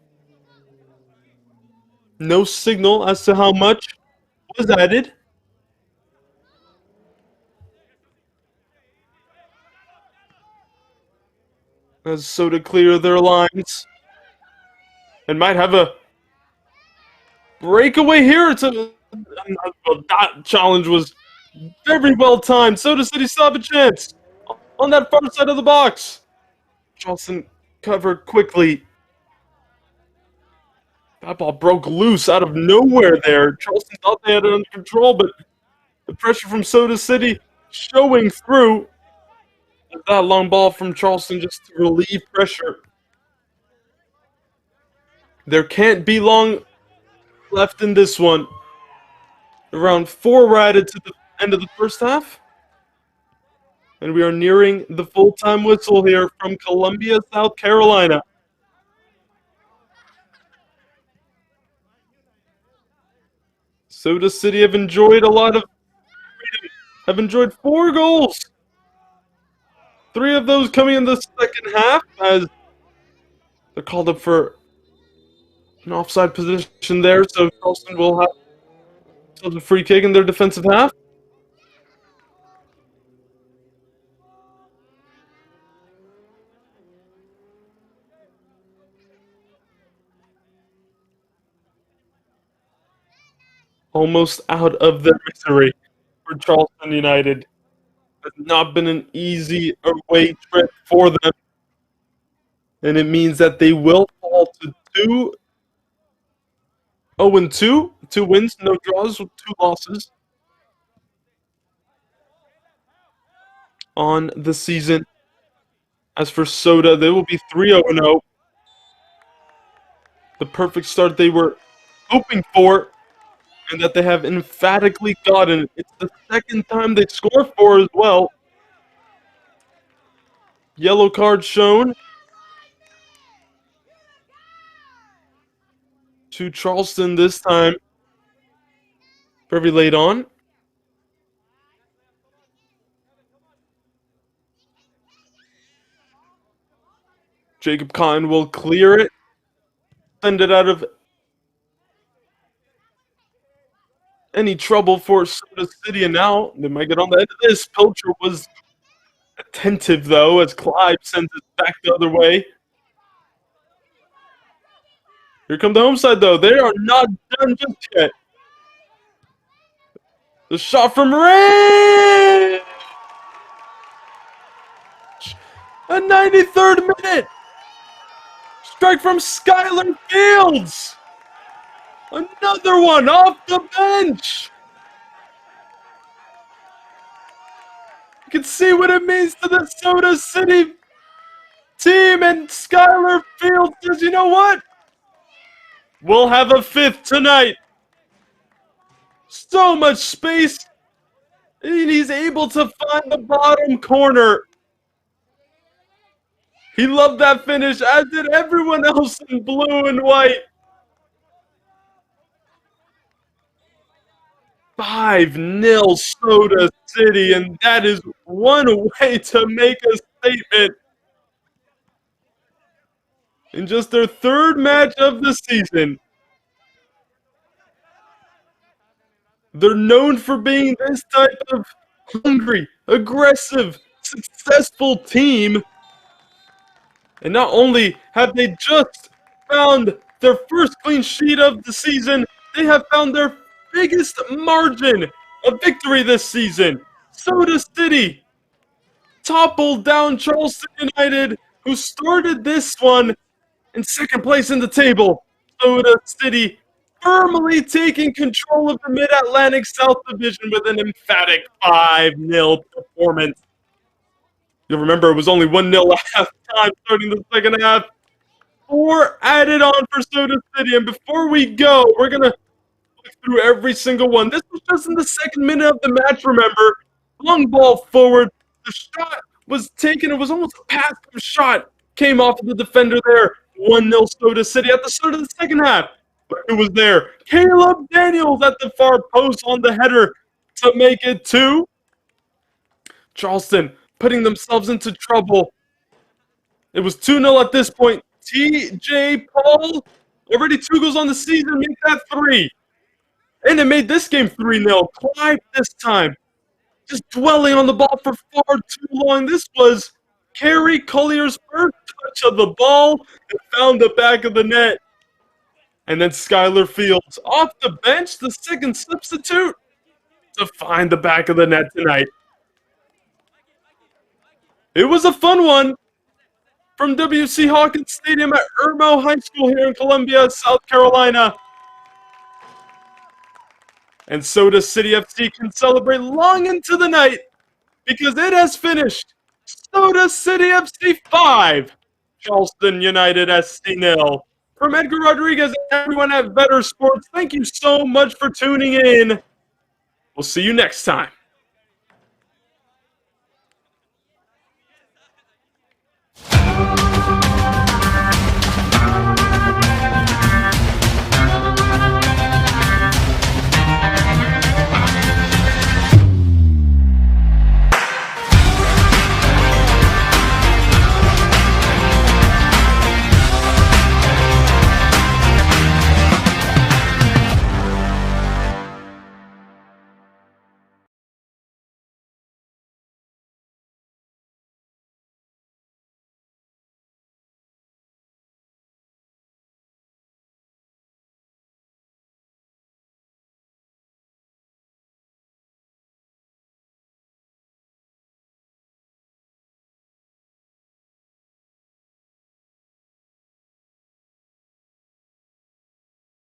No signal as to how much was added. As Soda clear their lines. And might have a breakaway here. That challenge was very well timed. Soda City still have a chance on that far side of the box. Charleston covered quickly. That ball broke loose out of nowhere there. Charleston thought they had it under control, but the pressure from Soda City showing through. That long ball from Charleston just to relieve pressure. There can't be long left in this one. Around 4 were added to the end of the first half. And we are nearing the full-time whistle here from Columbia, South Carolina. Soda City have enjoyed a lot of freedom. Have enjoyed 4 goals. 3 of those coming in the second half as they're called up for an offside position there. So Charleston will have a free kick in their defensive half. Almost out of their misery for Charleston United. Has not been an easy away trip for them. And it means that they will fall to 2-0-2. 2 wins, no draws, 2 losses on the season. As for Soda, they will be 3-0-0. The perfect start they were hoping for, and that they have emphatically gotten. It's the second time they score 4 as well. Yellow card shown to Charleston this time. Very late on. Jacob Kahn will clear it. Send it out of any trouble for Soda City, and now they might get on the end of this. Pilcher was attentive, though, as Clive sends it back the other way. Here come the home side, though. They are not done just yet. The shot from range! A 93rd minute! Strike from Skylar Fields! Another one off the bench! You can see what it means to the Soda City team, and Skylar Fields says, you know what? We'll have a fifth tonight. So much space, and he's able to find the bottom corner. He loved that finish, as did everyone else in blue and white. 5-0 Soda City, and that is one way to make a statement. In just their third match of the season. They're known for being this type of hungry, aggressive, successful team. And not only have they just found their first clean sheet of the season, they have found their biggest margin of victory this season. Soda City toppled down Charleston United, who started this one in second place in the table. Soda City firmly taking control of the Mid-Atlantic South Division with an emphatic 5-0 performance. You'll remember it was only 1-0 at halftime, starting the second half. 4 added on for Soda City, and before we go, we're going to look through every single one. This was just in the second minute of the match, remember. Long ball forward. The shot was taken. It was almost a pass shot. Came off of the defender there. 1-0 Soda City at the start of the second half. But who was there? Caleb Daniels at the far post on the header to make it 2. Charleston putting themselves into trouble. It was 2-0 at this point. TJ Paul, already 2 goals on the season, made that 3. And it made this game 3-0. Clyde this time, just dwelling on the ball for far too long. This was Kerry Collier's first touch of the ball and found the back of the net. And then Skylar Fields off the bench, the second substitute, to find the back of the net tonight. It was a fun one from W.C. Hawkins Stadium at Irmo High School here in Columbia, South Carolina. And Soda City FC can celebrate long into the night because it has finished Soda City FC 5, Charleston United SC 0. From Edgar Rodriguez and everyone at Better Sports, thank you so much for tuning in. We'll see you next time.